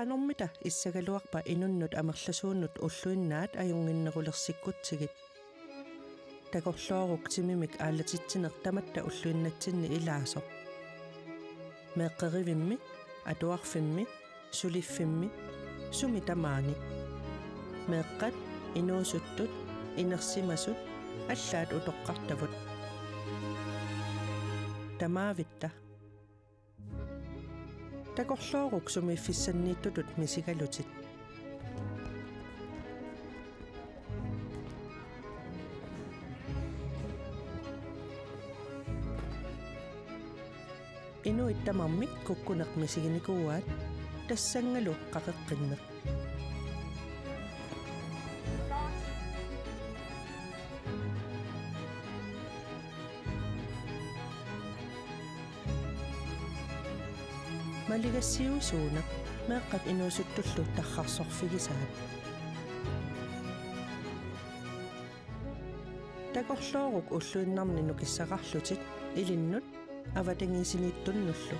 qanormita issagaluarpa inunnut amerlasuunnut ulluinnaat ajunginnerulersikkutigit takorluaruk timimik aallatitsinner tamatta ulluinnatsinni ilaasoq meeqqerivimmi atuarfimmi suliffimmi sumi tamaani meeqqat inuusuttut inersimasut allaat utoqqartavut tamaavitta takorluaruk sumi fissanniittutut misigalutit inuit tamarmik kukkuneq misiginikuaat tassangalu qaqeqqinneq maligassiusuuneq meeqqat inuusuttullu tarrarsorfigisaat takorluaruk ulluinnarni nukissaqarlutit ilinnut avatangiisiniittunnullu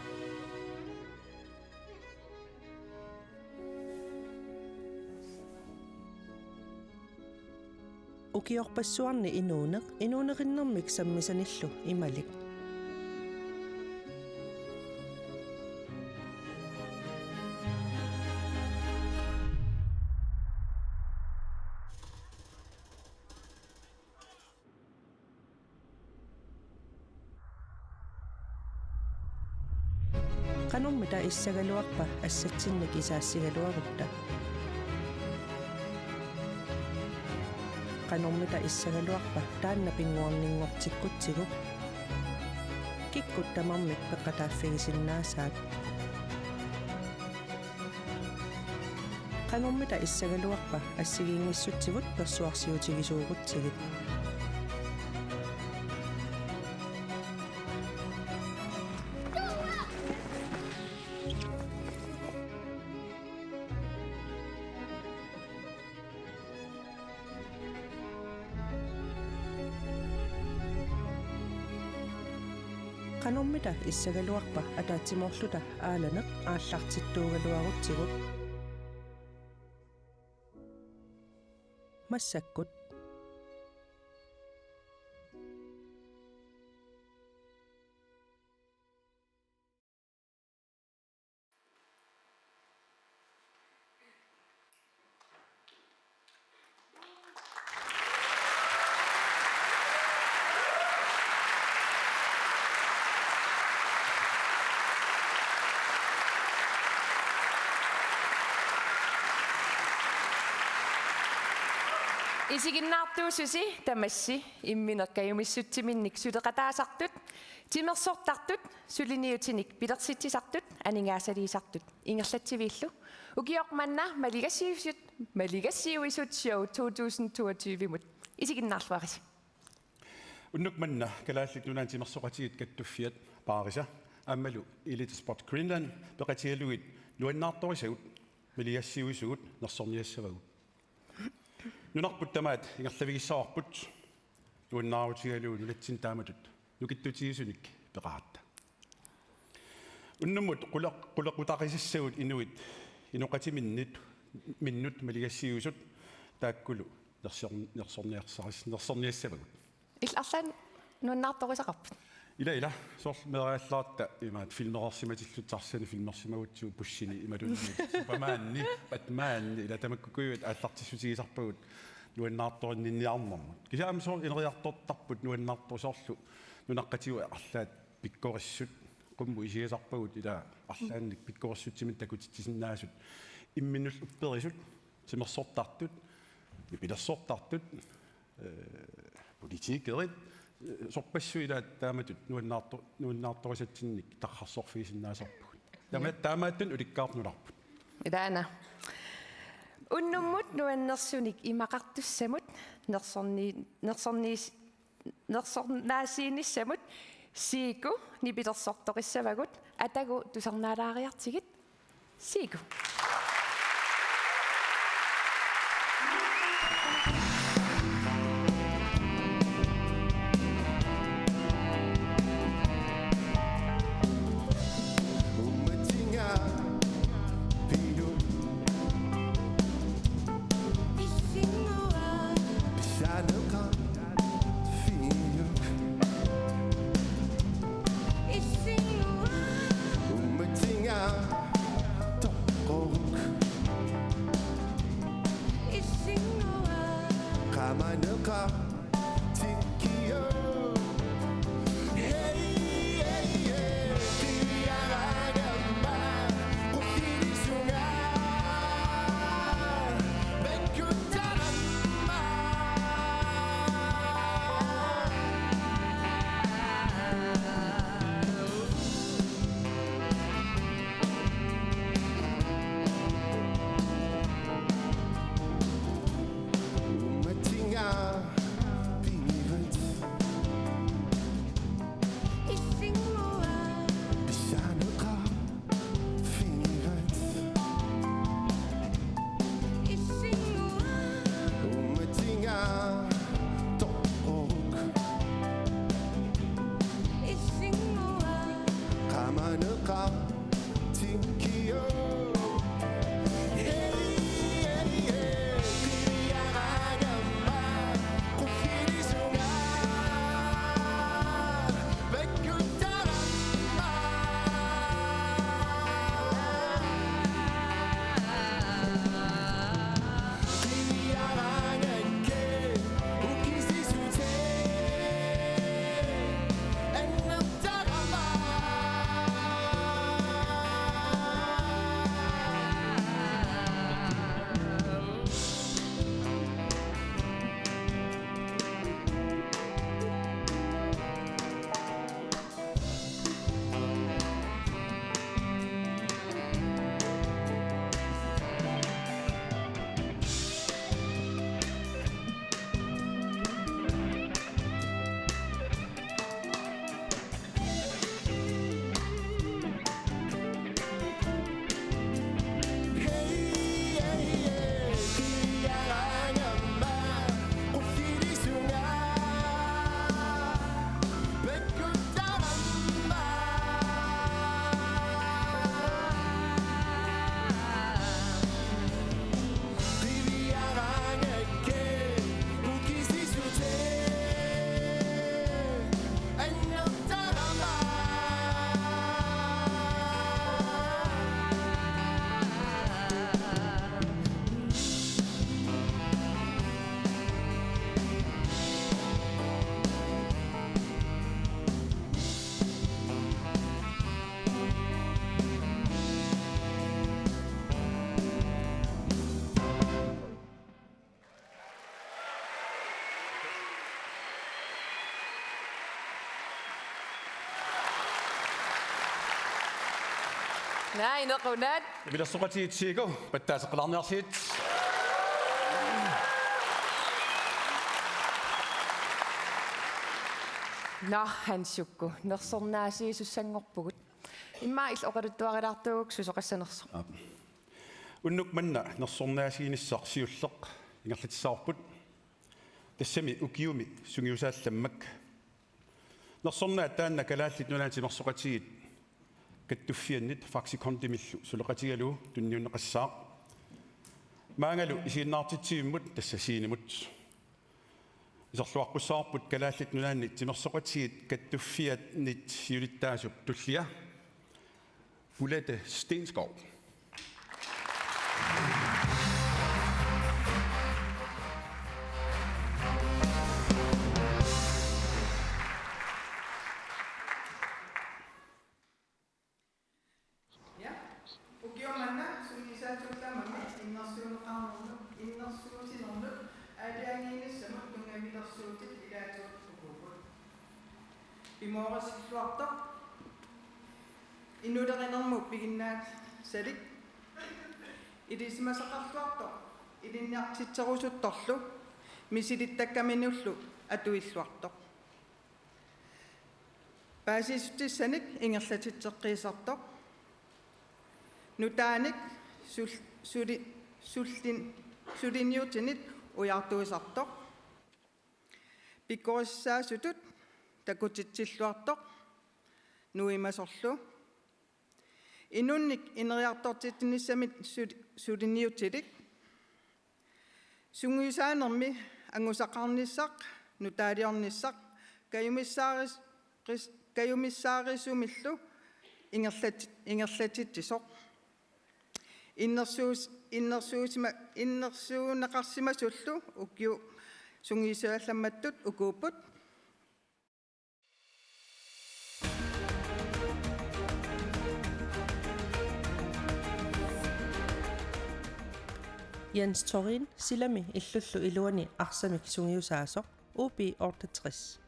ukiorpassuarni inuunerinnarmik sammisanillu imalik qanormita issagaluarpa assatsinnik isaassigaluarutta qanormita issagaluarpa taanna pinguarninngortikkutsigu kikkut tamarmik peqqataaffigisinnaassaat qanormita issagaluarpa assigiingissutsivut persuarsiutigisuugutsigit qanormita issagaluarpa ataatsimorluta aalaneq aallartittuugaluarutsigut massakkut isiginnaartuususi tamassi imminerkajumissuttiminnik suteqataasartut timersortartut suliniutinik pilersitsisartut aningaasaliisartut ingerlatsiviillu ukiormanna maligassiuisut show 2022 mut isiginnaarluaris unnukmanna kalaallik nunaan timersoqatigit kattuffiat paarisa ammalu Elite Sport Greenland peqatialuit nuannaartorisavut maligassiuisugut nersorniassavagut nunarput tamaat ingerlavigissaarput nuannaaruutigaluun nulatsin taamatut nukittutiisunik peqaatta unnumut qulaqutaqisissavut inuit inuqatiminnit minnut maligassiuisut taakkulu nersorniassavagut illarlan nuannaartorisaqarput ila sor mereallaatta imaat filmerersimatillutarсани filmersimagutsu pussini imalunni supermaanni batmaanni ila tamakkukuyut aallartissutigisarpagut nuannaartorinninniarnermut kisaam sor ineriartortarput nuannaartosorlu nunaqqatiu arlaat pikkorissut qummu isigisarpagut ila arlaannik pikkorissutimin takutittisinnaasut imminnul upperisut simersortartut pilersortartut politiikerit sorpassuila taamatut nuannaartorisatsinnik tarrarsorfigisinnaasarput taamaattun ulikkaarnularput idaana unnummut nuannersunik imaqartussamut nersornaasiinissamut siiku nipilersortorissavagut atagu tusarnaalaariartigit siiku Nej, nequnat. Vilassuqatiitsiigu pattaaseqalarniarsiit. Nå, Hansukku. Nersornaasiisussangorpugut. Immail oqaluttuarilartuuk susoqassanerso. Unnuk manna nersornaasiinissarsiulleq ingerlatissaarput. Tassami ukiumi sungiusaallammak. Nersornaa taanna kalaallit nunaantimersoqatiit kattuffiannit faksikontimillu suleqatigalu tunniunneqassaaq. Maangalu isiinnaartitsiimmut tassasiinimut. Isorluaqqusaarput kalaallit nunaanni timersoqatiit kattuffiat nit siulittaasup tullia. Ulette Stenskov. Imorasluartoq inulerinermu piginnaat salik ilisimasaqarluartoq ilinniartitserusuttorlu misilittakkaminullu atuilluartoq paasisuttissanik ingerlatitseqqiisartoq nutaanik sulinniutinit ujartuisartoq pikkorissaasutut takutitsilluartoq nuimasorlu inunnik ineriartortittinissamit sulinniutilik sunguisaanermi angusaqarnissaq nutaaliornissaq kayumissaarisumillu ingerlatittisoq innersuunaqarsimasullu ukkiu sungiisuallammattut ukuupput Jens Torin silami illullu iluani arsamik sungiusaasoq UB 68.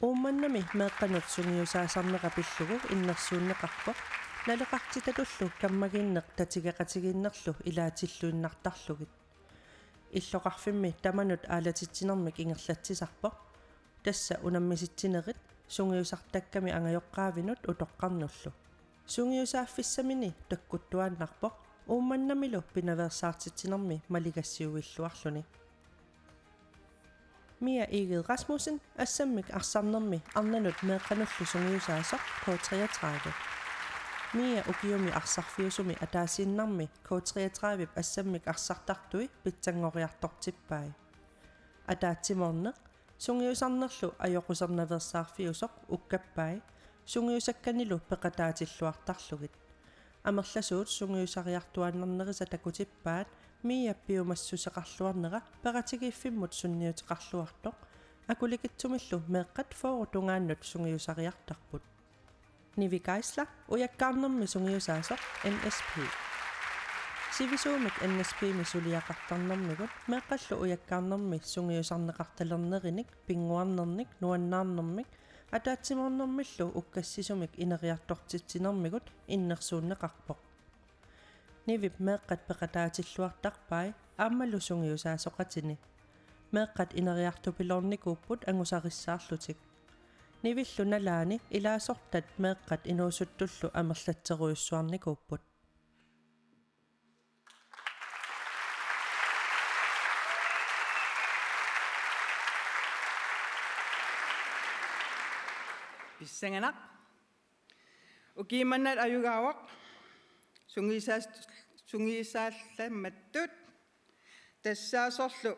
Uumannami meeqqanut sungiusaasarneqapillugu innersuunneqarpoq naleqartitalullu kammaginneq tatigeqatiginnerlu ilaatilluinnartarlugit. Illoqarfimmi tamanut aalatittinermik ingerlatsisarpoq tassa unammisittinerit sungiusartakkami angajoqqaavinut utoqqarnullu. Sungiusaaffissamini takkuttuaannarpoq uumannamilu pinaversaartittinermi maligassiuilluarluni. Mia Eged Rasmussen Assamik Arsamnermi Arnanut Meqanullu Sungiusaasoq K33. Mia Ukiomi Arsarfiusumi Ataasinnarmi K33 Assamik Arsartartui Pitsangoriartortippai. Ataatimorneq Sungiusarnerlu ajoqusarnaversaarfiusoq ukkappai Sungiusakkanilu peqataatilluartarlugit. Amerlasuut sungiusariartuannarnerisa takutippaat Mia piumassuseqarluarnera peqatigiiffimmut sunniuteqarluartoq akulikitsumillu meeqqat foorutungaannut sungiusariartarput. Nivi Geisler ujakkaarnermi sungiusaasoq NSP. Sivisuumik NSP misuliaqartarnermigut meeqqallu ujakkaarnermi sungiusarneqartalernerinik pinguarnernik nuannaarnermik ataatimornermillu ukkassisumik ineriartortitsinermigut innersuunneqarpoq. Nivip meeqqat peqataatilluartarpai aammalu sungiusaasoqatini. Meeqqat ineriartupilornikuupput angusarissаарlutik. Nivillu nalaani ilaasortat meeqqat inuusuttullu amerlatseruissuarnikuupput. Pissanganak. Ukiimannat ayugaawaq. Sungisaallammattut. Tassaasorlu.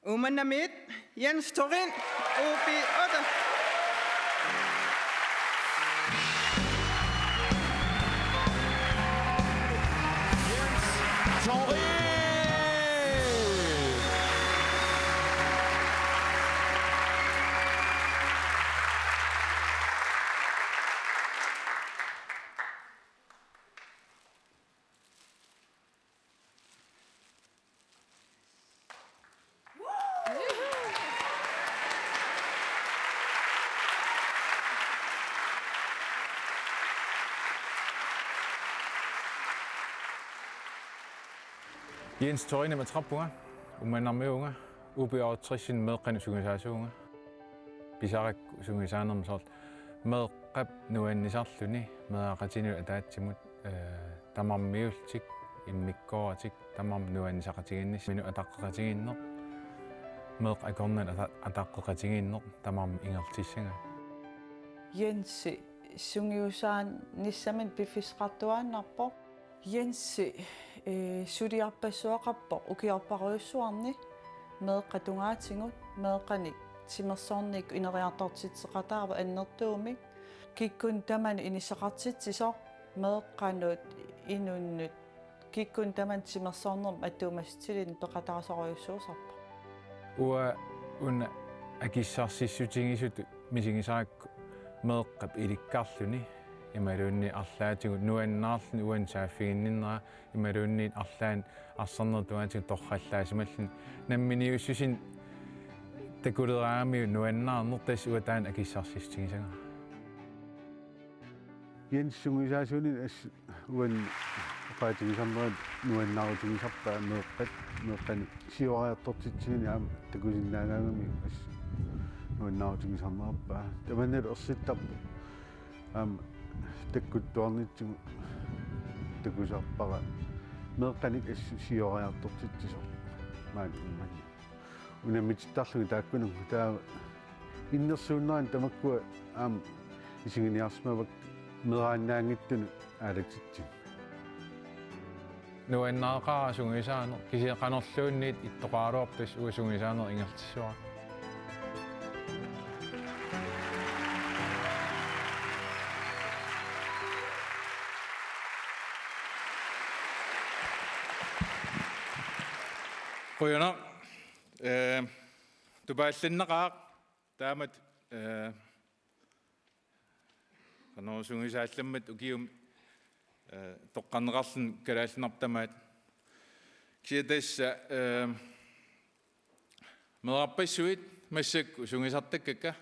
Umannamit Jens Torin OB8. Jens Torin med trappunga, umannamme unga, UB60 meeqqani sungisaasuunga. Pisarak sungisaanermisort meeqqap nuannisarluni meaqatinu ataatsimut tamarmiultik immikkoratik tamam nuannisaqatiginnis minu ataqqaqatiginneq meeq akornan ataqqaqatiginneq tamam ingertissanga. Jens sungiusaan nissamin pifisqartuaannarpoq Jensi sudiarpassuaqarpoq ukiarparuissuarni meeqqatungaatigut meeqqanik simersoornik ineriartortitseqataava annertuumik kikkun taman inisaqartitsisoq meeqqanut inunnut kikkun taman simersoornerm attuumastilin peqatarasoruissuusarpa ua un akissarssissutingisut misigisaak meeqqap ilikkarluni imaruunni arlaatigut nuannaarlun uansaafiginnera imaruunni arlaan arsernertuaatigut torrallaasimallu namminiussusin takuleraami nuannaarnertas uataan akissarsistigisanga Jens sungisaasuunin as uan qaatigisarnerat nuannaarutugisarpaa meeqqani siorariartortitsigini aam takusinnaagaagami as nuannaarutugisarnerpaa tamannalu ersittарпу aam takkuttuarnitsigu takusarpara meeqqanik assu siorariartortitsisoq maani immanni unammitittarlugi taakkunung taa innersuunneraan tamakkua aam isinginiarsmavak meraannaangittunu aalaksitsi nuannaaqaa sungisaaner kisiaqanerluunniit ittoqaaruartas uasungisaaner ingertissua Quyana tupaallinneqaaq taamat qanorsungisaallammat ukium toqqanneqarlun kalaallinartamaat kiatassa merapassuit massakku sungisartakkakka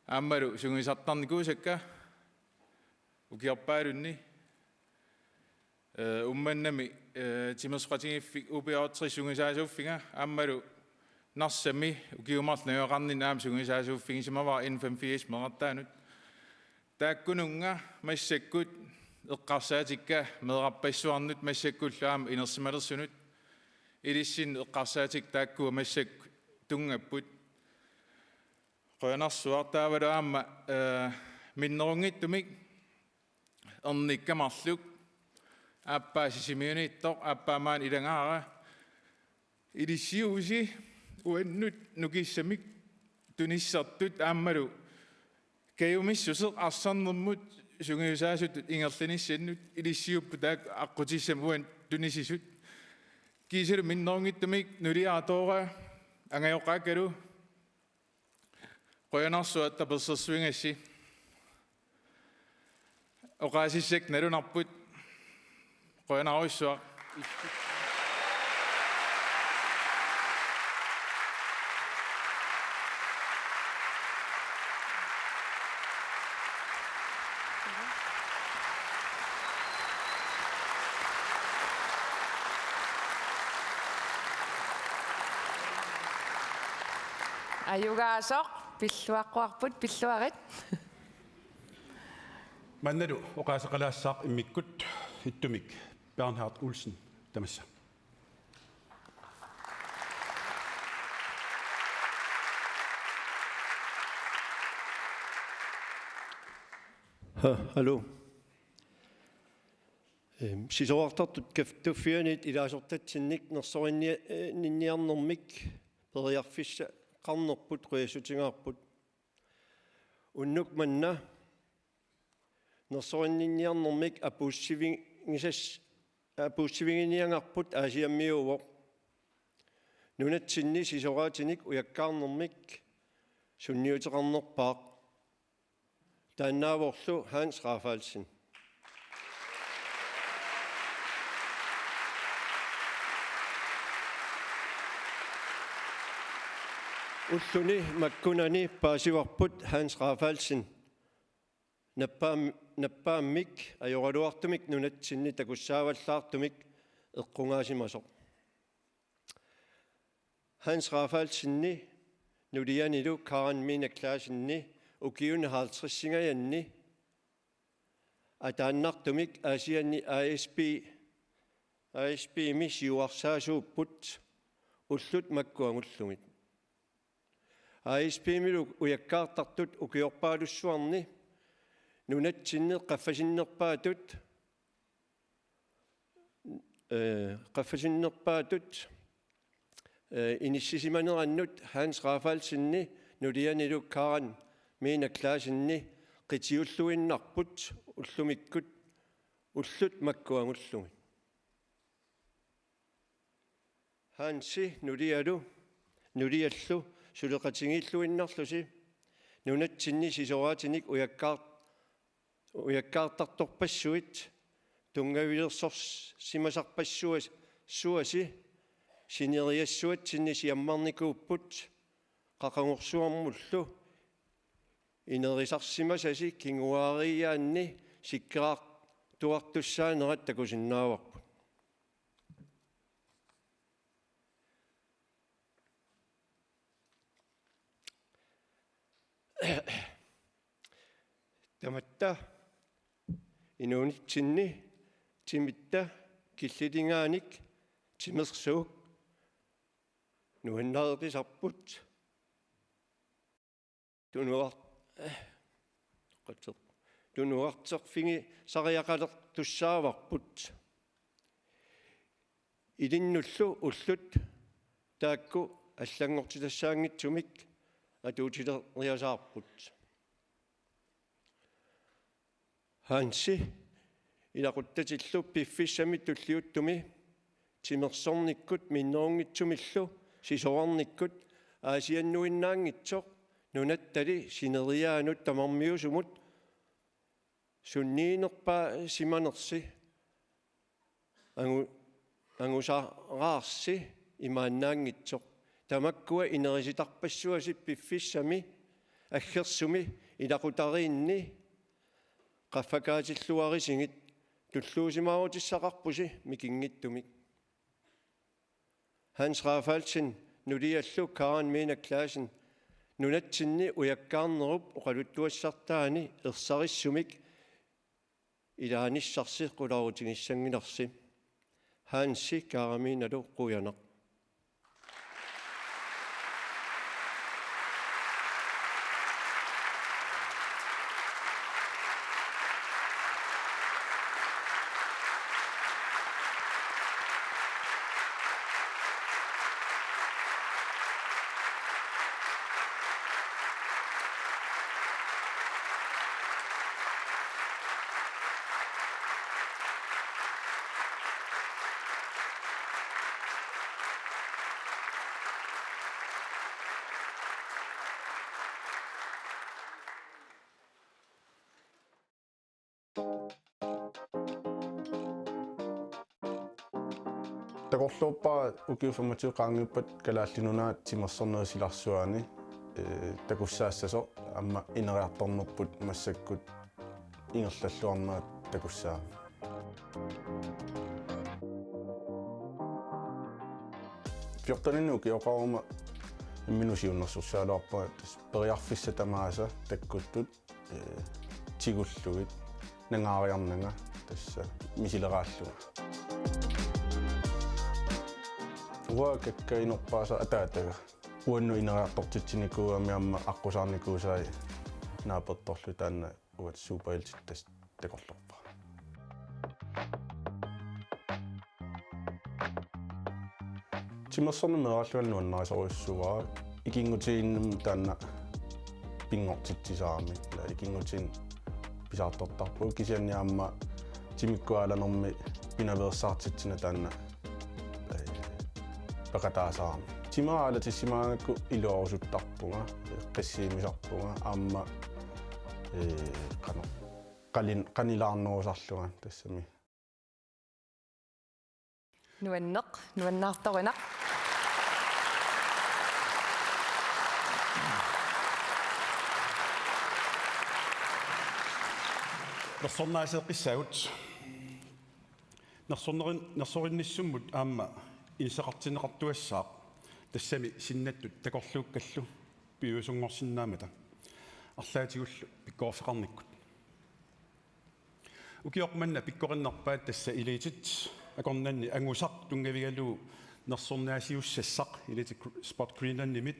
aammalu sungisartarnikuusakka ukiarpaalunni ummannami timersqatigiffi UB60 sungisaasuuffinga aammalu narsami ukiumarlnayoqarni naam sungisaasuuffingisimava N85 merartaanut taakkununga massakkut eqqarsaatikka meerappassuarnut massakkullu aam inersimalersunut ilissin eqqarsaatik taakkua massakku tungapput qoyanarsuartaavalu aamma minnerungittumik ernikkamarluk appaasisimiuniittoq appaamaan ilangaara ilisiusi uannut nukissamik tunissartut aammalu kayumissuseq arsarnermut sungiusaasutut ingerlinissannut ilissiupputak aqqutissam tunisisut kiisilu minnerungittumik nuliaatoora angayoqqaakkalu qoyanarsuatta persersuingassi oqaasissek nalunarput qoyanaruissuaq Ayugaasoq pilluaqquarput pilluarit. Mannalu oqaasaqalaassaaq immikkut ittumik Bernhard Olsen tamassa. Hallo. Sisoartartut kaftuffianit ilaasortatsinnik nersorinniarnermik periarfissa qarnerput qiasutingaarput unnuk manna nersorinniarnermik apuussivinginiangarput aasiammiuvoq nunatsinni sisoraatinik ujakkaarnermik sunniuteqarnerpaaq taannaavorlu Hans Rafaelsen. Ulluni makkunani paasivarput Hans Rafaelsen nappaammik ajoraluartumik nunatsinni takussaavallartumik eqqungaasimasoq. Hans Rafaelsenni nulianilu Karen Mina Klaasenni ukiun 50-singajanni ataannartumik aasianni ASP misiuarsaasuupput ullut makkuangullumit. ASP-milu ujakkaartartut ukiorpaalussuarni nunatsinne qaffasinnerpaatut inississimanerannut Hans Rafaelsenni nulianilu Karen Mina Klaasenni qitiulluinnarput ullumikkut ullut makkuangullumit. Hansi nuliallu suleqatingilluinnarlusi nunatsinni sisoraatinik ujakkaartartorpassuit tungavilersorsimasarpassuasi sineriassuatsinni siammarnikuupput qaqangorsuarmullu inerisarsimasasi kinguaariaanni sikkeraartuartussaanerat takusinnaavarput. Tamatta inuunitsinni timitta killilingaanik timersuuk nuannareqisarput tunuarterfingi sariaqalertussaavarput ilinnullu ullut taakku allangortitassaangitsumik atuutileriasaarput. Hansi ilaquttatillu piffissami tulliuttumi timersornikkut minnerungitsumillu sisoarnikkut aasiannuinnaangitsoq nunattali sineriaanut tamarmiusumut sunniinerpaa simanersi angusaraarsi imaannaangitsoq tamakkua inerisitarpassuasi piffissami aggersumi ilaqutariinni qaffakaatilluarisingit tulluusimaarutisaqarpusi mikingittumik. Hans Rafaelsen nuliallu Karen Mina Klaasen nunatsinni ujakkaarnerup oqaluttuassartaani ersarissumik ilaanissarsi qulaarutigissanginersi Hansi Karen Minalu quyanaq. Takorluuppa ukiu 25 qaangiuppat kalaallinuna timersornersilarsuani takussaassasor amma ineriartornerput massakkut ingerlalluarnerat takussaa. Fjortoninu kioqaruma imminusiunnersursaaluarpa periarfissa tamaasa takkuttut tigullugit nangaariarnanga tassa misileraallunga. Ua kakkainorpaasa ataataga uannu ineriartortitsinikuuami amma aqusaarnikuusai naapettorlu taanna uat superheltittas takorlorpa. Timersornermeeralluannuannarisoruissugaa ikingutiinnum taanna pingortitsisaarmi la ikingutiin pisaartortarpu kisianniaamma timikkuaalanermi pinaveersaartitsina taanna paqataasaarmi. Timeraalatissimaankku iluorusuttarpunga qissiimisarpunga aamma qanilaarnerusarlunga tassami. Nuanneq, nuannaartorinaq. Nersornaaseeqissagut nersorinnissummut aamma inseqartineqartuassaaq tassami sinnattut takorluukkallu piusungorsinnaamata арлаатигуллу пиккорфеқарниккут укиоқманна пиккориннарпаат тасса илитит акорнанни ангусақ тунгавигалуу нерсорнаасиуссассақ илити Spot Greenland limit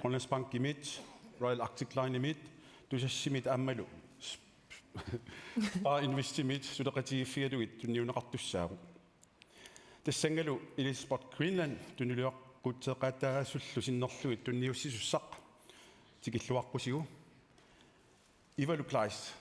Grønlands Bank limit Royal Arctic Line limit тусассимит ааммалу инвестимит сулеқатигиффигалугит тунниунеқартуссаагу тассангалу илити Spot Greenland тунилуаққутеқатаагасуллу синнерлугит тунниуссисуссақ тикиллуаққусигу Ivalu Kleist.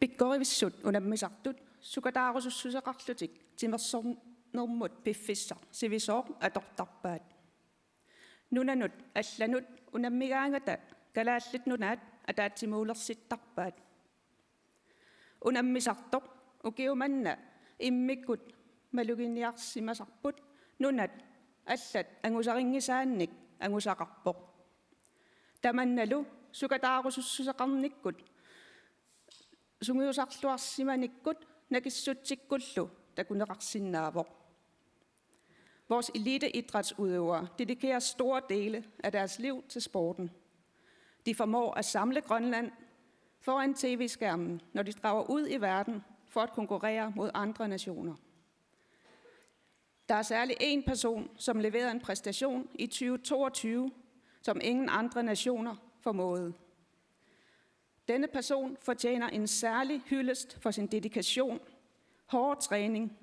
Pikkorivissut unammisartut sukataarusussuseqarlutik timersornermut piffissar sivisoor atortarpaat. Nunanut allanut unammigaangata kalaallit nunaat ataatimuulersittarpaat. Unammisartoq ukiumanna immikkut maluginiarsimasarput nunat allat angusaringisaannik angusaqarpoq. Tamannalu sukataarusussuseqarnikkut sungiusarluarsimanikkut nakissutsikkullu takuneqarsinnaavoq. Vores eliteidrætsudøvere dedikerer store dele af deres liv til sporten. De formår at samle Grønland foran tv-skærmen, når de drager ud i verden for at konkurrere mod andre nationer. Der er særlig en person, som leverede en præstation i 2022, som ingen andre nationer formåede. Denne person fortjener en særlig hyldest for sin dedikation, hård træning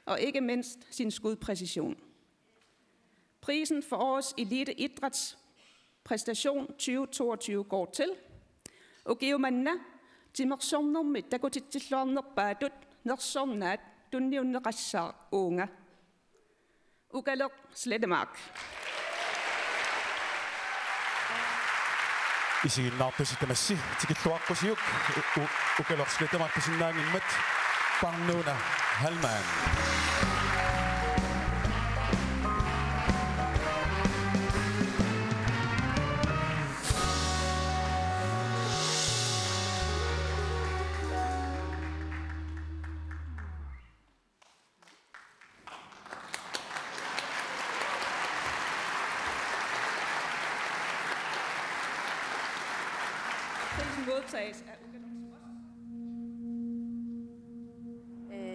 og ikke mindst sin skudpræcision. Prisen for årets eliteidrætspræstation 2022 går til ukiumanna timersornermit takutitsilluarnerpaatut nersornaat tunniunneqassaa uunga. Ukaleq Slettemark. Isiginnaartusitamassi tikilluaqqusiuk ukaleq Slettemark pisinnaangimmat parnuuna Halman.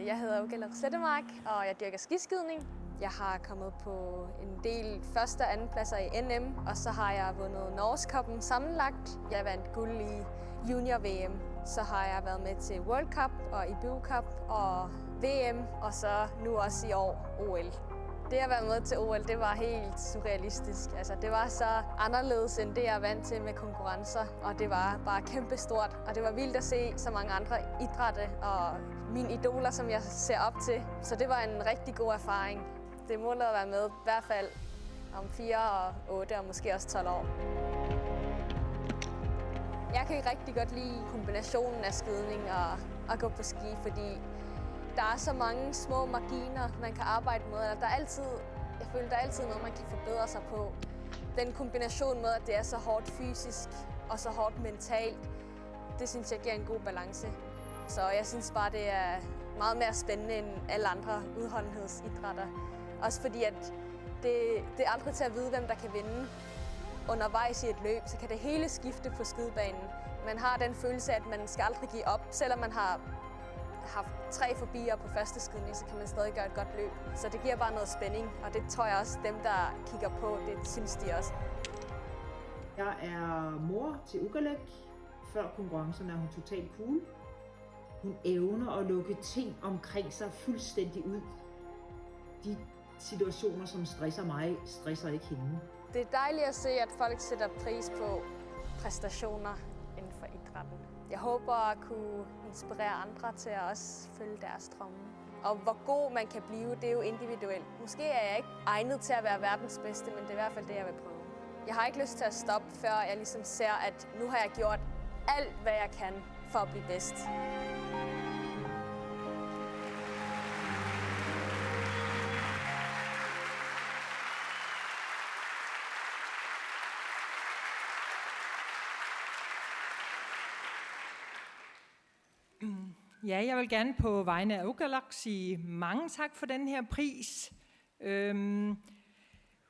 Jeg hedder Ukaleq Slettemark, og jeg dyrker skiskydning. Jeg har kommet på en del første- og andenpladser i NM, og så har jeg vundet Norgescuppen sammenlagt. Jeg vandt guld i junior-VM. Så har jeg været med til World Cup og IBU Cup og VM, og så nu også i år OL. Det at være med til OL, det var helt surrealistisk. Altså, det var så anderledes end det, jeg er vant til med konkurrencer, og det var bare kæmpestort. Og det var vildt at se så mange andre idrætte og mine idoler, som jeg ser op til. Så det var en rigtig god erfaring. Det er målet at være med i hvert fald om 4 og 8 og måske også 12 år. Jeg kan rigtig godt lide kombinationen af skydning og gå på ski, fordi der er så mange små marginer, man kan arbejde med. Jeg føler, der er altid noget, man kan forbedre sig på. Den kombination med, at det er så hårdt fysisk og så hårdt mentalt, det synes jeg giver en god balance. Så jeg synes bare, det er meget mere spændende end alle andre udholdenhedsidrætter. Også fordi, at det er aldrig til at vide, hvem der kan vinde. Undervejs i et løb, så kan det hele skifte på skydebanen. Man har den følelse, at man skal aldrig give op. Selvom man har haft 3 forbier på første skydning, så kan man stadig gøre et godt løb. Så det giver bare noget spænding, og det tror jeg også, dem der kigger på, det synes de også. Jeg er mor til Ugalek. Før konkurrencerne er hun totalt cool. Hun evner at lukke ting omkring sig fuldstændig ud. De situationer, som stresser mig, stresser ikke hende. Det er dejligt at se, at folk sætter pris på præstationer inden for idrætten. Jeg håber at kunne inspirere andre til at også følge deres drømme. Og hvor god man kan blive, det er jo individuelt. Måske er jeg ikke egnet til at være verdens bedste, men det er i hvert fald det, jeg vil prøve. Jeg har ikke lyst til at stoppe, før jeg ligesom ser, at nu har jeg gjort alt, hvad jeg kan for at blive bedst. Ja, jeg vil gerne på vegne af Ugalak sige mange tak for den her pris.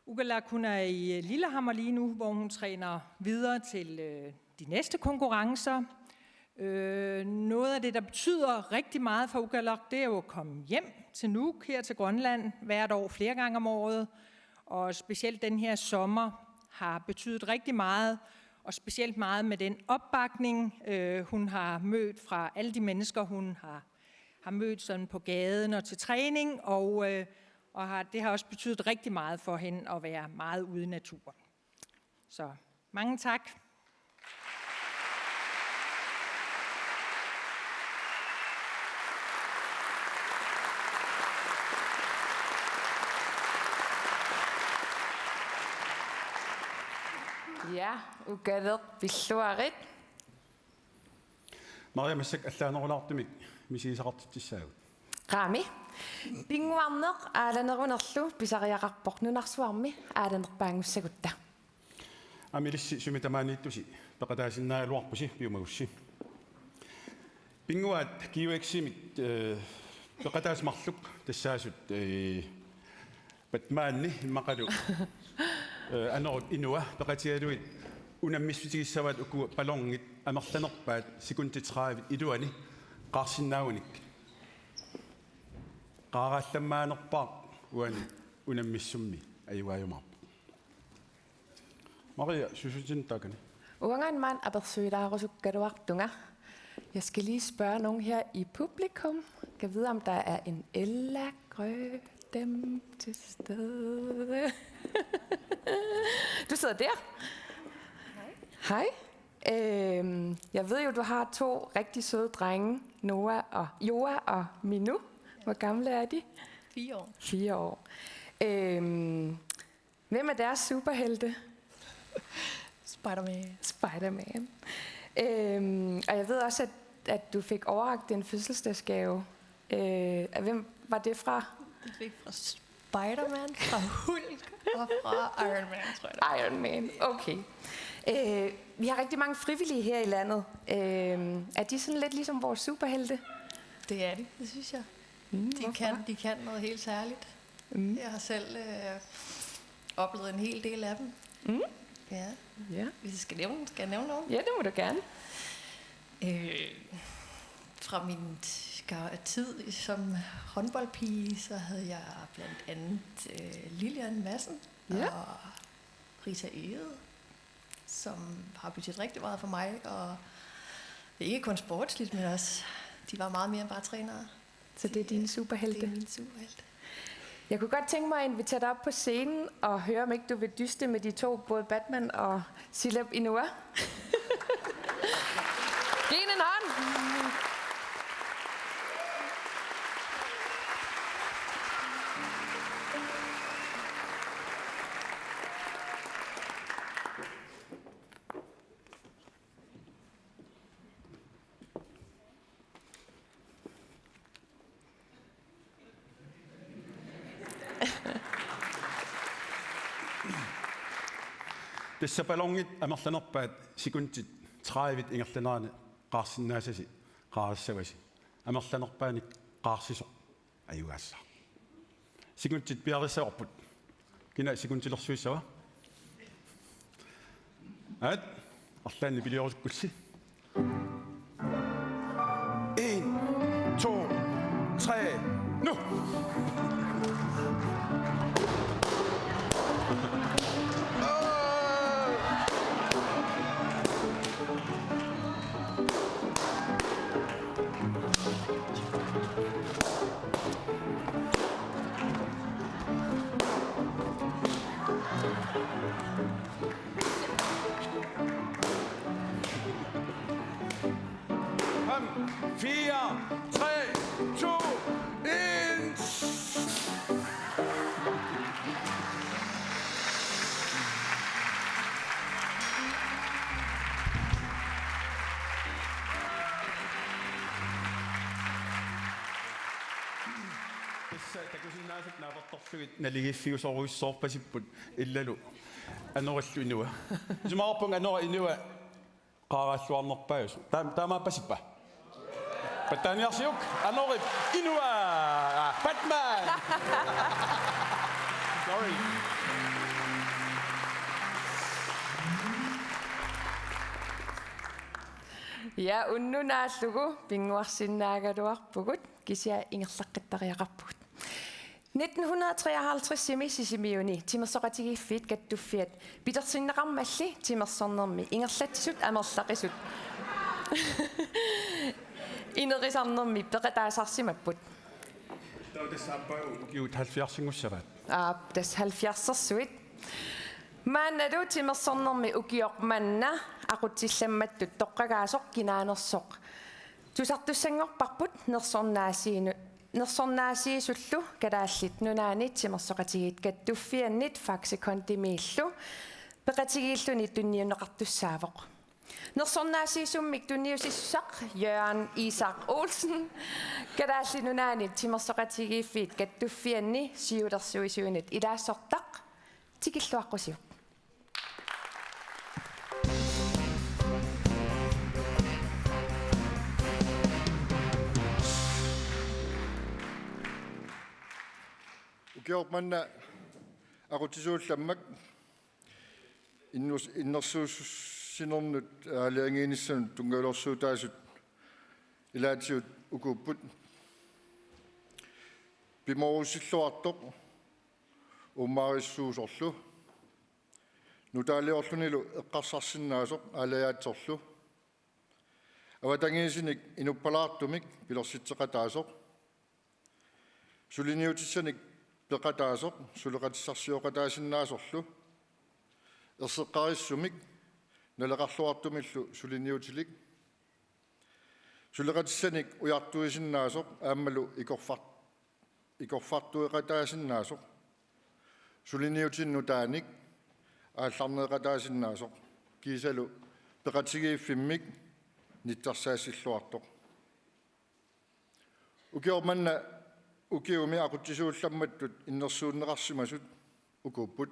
Ugalak, hun er i Lillehammer lige nu, hvor hun træner videre til de næste konkurrencer. Noget af det, der betyder rigtig meget for Ugalak, det er jo at komme hjem til Nuuk, her til Grønland, hvert år, flere gange om året. Og specielt den her sommer har betydet rigtig meget, og specielt meget med den opbakning, hun har mødt fra alle de mennesker, hun har mødt sådan på gaden og til træning, og det har også betydet rigtig meget for hende at være meget ude i naturen. Så mange tak. Ja, ugadet billuarit. Maria Massek allaanerulaartumik misiisaqartitsissaagут. Rami. Pinguarneq aalanerunerlu pisariaqarpornunarsuarmi aalanerpaangussagutta. Amilissi sumitamaaniittusi peqataasinnaagaluarpusi piumagussi. Pinguat kiueksimit peqataasmarluk tassaasut patmaanni immaqalu anerut inua peqatialuit unammissutigissavaat uku palorngit amerlanerpaat sekuntitraavit iluani qaarsinnaagunik qaaraallamaanerpaaq uani unammissummi ayuaayumarpu. Maria, susutin takani. Uangan man abersuilaarussukkaluartunga. Jeg skal lige spørge nogen her i publikum. Kan vide, om der er en Ella Grødem til stede. Du sidder der. Hej. Jeg ved jo, du har 2 rigtig søde drenge, Joa og Minu. Hvor gamle er de? 4 år. 4 år. Hvem er deres superhelte? Spider-Man. Spider-Man. Og jeg ved også, at du fik overrakt en fødselsdagsgave. Hvem var det fra? Det fik fra Spider-Man, fra Hulk og fra Iron Man, tror jeg. Iron Man, okay. Vi har rigtig mange frivillige her i landet. Er de sådan lidt ligesom vores superhelte? Det er de, det synes jeg. De kan noget helt særligt. Jeg har selv oplevet en hel del af dem. Ja. Hvis jeg skal jeg nævne nogen? Ja, det må du gerne. Fra min tid som håndboldpige, så havde jeg blandt andet Lilian Madsen og Rita Egede, som har betydet rigtig meget for mig. Og det er ikke kun sportsligt, men også, de var meget mere end bare trænere. Så det er dine superhelte? Det er mine superhelte. Jeg kunne godt tænke mig at invitere dig op på scenen og høre, om ikke du vil dyste med de 2, både Batman og Sileb Inua. Giv en hånd! Tässä ballongit amerlanerpaat sikuntit traivit ingerlanaane qaarsinnaasasi qaarassavasi amerlanerpaani qaarsiso ayugaassa sikuntit piarissaorput kina sikuntilersuissawa at arlaanni piliorusukkulsi 1 2 3 nu Fire, 3, 2, 1. Takusinnaasit naapartorlugit naligiffiusoruissoorpasipput illalu anorallu inua. Sumaarpung anora inua qaaralluarnerpaagus. Taamaappasippa. Pataniarsiuk anorip inua Batman. Sorry. Ja unnunaallugu pinguarsinnaagaluarpugut kisia ingerlaqqattariaqarpugut 1953 simisisimiuni timersoqatigiiffiit kattuffiat pitersinneqarmalli timersornermi ingerlatsisut amerlaqisut inerisarnermi peqataasarsimapput Tässä on kiut 70-singussavat. tas 70-sersuit maannadu timersornermi ukiormanna aqutillammattut toqqagaasoq kinaanersoq tusartussangorparput nersornaasiisullu kalaallit nunaani timersoqatigit kattuffiannit faxikontimiillu peqatigiilluni tunniuneqartussaavoq nersornaasiisummik tunniusissaq Jørgen Isak Olsen kalaalli nunaani timersoqatigiiffiit kattuffianni siulersuisuunit ilaasortaq tikilluaqqusiuq Ukiormanna aqutisuullammak innersuussinernnut aaliangiinissanut tungaulorsuutaasut ilaatiut ukuupput pimorusilluartoq ummaarissuusorlu nutaaliorlunilu eqqarsarsinnaasoq aalayaatsorlu avatangiisinik inuppalaartumik pilersitseqataasoq suliniutissanik peqataasoq suleqatissarsioqataasinaasorlu erseqqarissumik naleqarluartumillu suliniutilik suleqatissanik ujartuisinnaasoq aammalu ikorfartueqataasinaasoq suliniutinnutaanik aallarneeqataasinaasoq kiisalu peqatigiiffimmik nitsarsaasilluartoq ukiormanna ukiumi aqutisuullammattut innersuunneqarsimasut ukuupput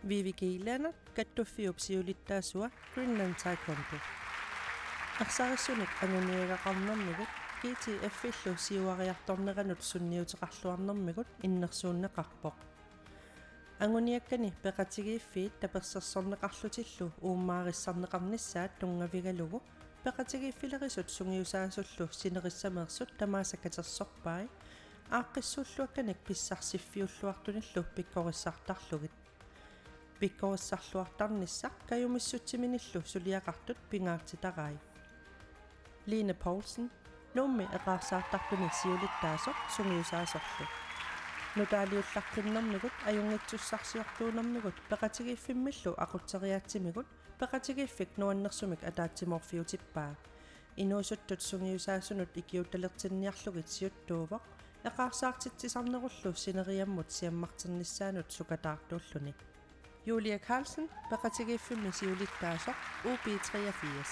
Vivi Kiilana kattuffiupsiulittaasua Greenland Taekwondo. Arsarissunik anuniagaqarnermigut GTF-illu siuariartorneranut sunniuteqarluarnermigut innersuunneqarpoq. Anguniakkani peqatigiiffiit tapersersorneqarlutillu uumaarissarneqarnissaat tungavigalugu peqatigiiffilerisut sungiusaasullu sinerissameersut tamaasakatersorpai aaqqissuulluakkanik pissarsifiulluartunillu pikkorissartarlugit. Pikkorissarluartarnissaq kajumissuttiminillu suliaqartut pingaartitarai. Line Poulsen nummi eqaarsaartartuni siulittaasoq sungiusaasorlu. Nutaaliullartinnermigut ajungitsussarsiortuunermigut peqatigiiffimmillu aqutteriaatsimigut peqatigiiffik nuannersumik ataatsimorfiutippaa. Inuusuttut sungiusaasunut ikiutalertinniarlugit siuttuuvoq eqaarsaartitsisarnerullu sineriammut siammarternissaanut sukataartuulluni. Julia Carlsen peqatigiiffimmi siulittaasoq UB83.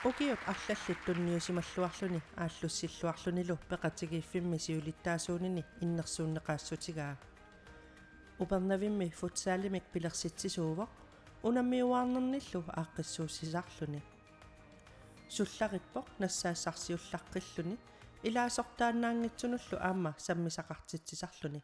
Ukiut allallit tunniusimalluarluni aallussilluarlunilu peqatigiiffimmi siulittaasuunini innersuunneqaassutigaa. Upernavimmi futsaalimik pilersitsisuuvoq unammiuarnernillu aaqqissuussisarluni. Sullaqippoq nassaassarsiullaqqilluni ilaasortaannaangitsunullu aamma sammisaqartitsisarluni.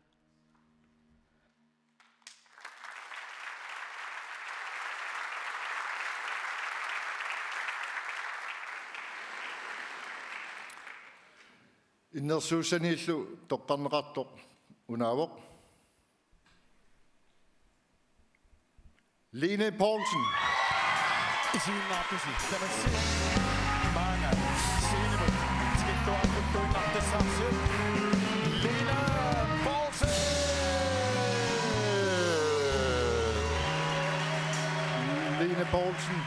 Innersuusaniillu toqqarneqartoq unaavoq Line Poulsen. Isiinnaartusi tamassi maana siinimut tikittuarputtuinartassarsiut Line Poulsen.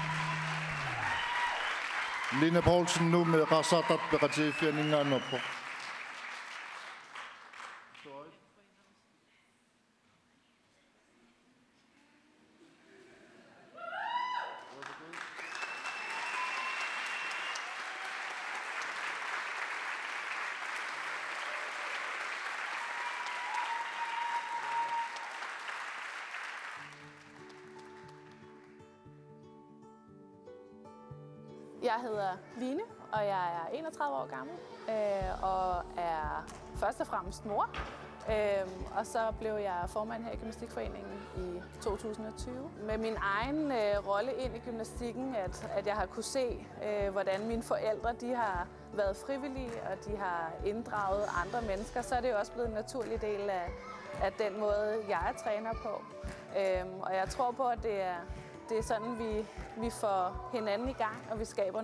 Line Poulsen nu med Rasatat Berettifianingaanoppo. Jeg hedder Line, og jeg er 31 år gammel og er først og fremmest mor. Og så blev jeg formand her i Gymnastikforeningen i 2020. Med min egen rolle ind i gymnastikken, at jeg har kunne se, hvordan mine forældre de har været frivillige, og de har inddraget andre mennesker, så er det jo også blevet en naturlig del af den måde, jeg træner på. Og jeg tror på, at det er sådan, vi får hinanden i gang, og vi skaber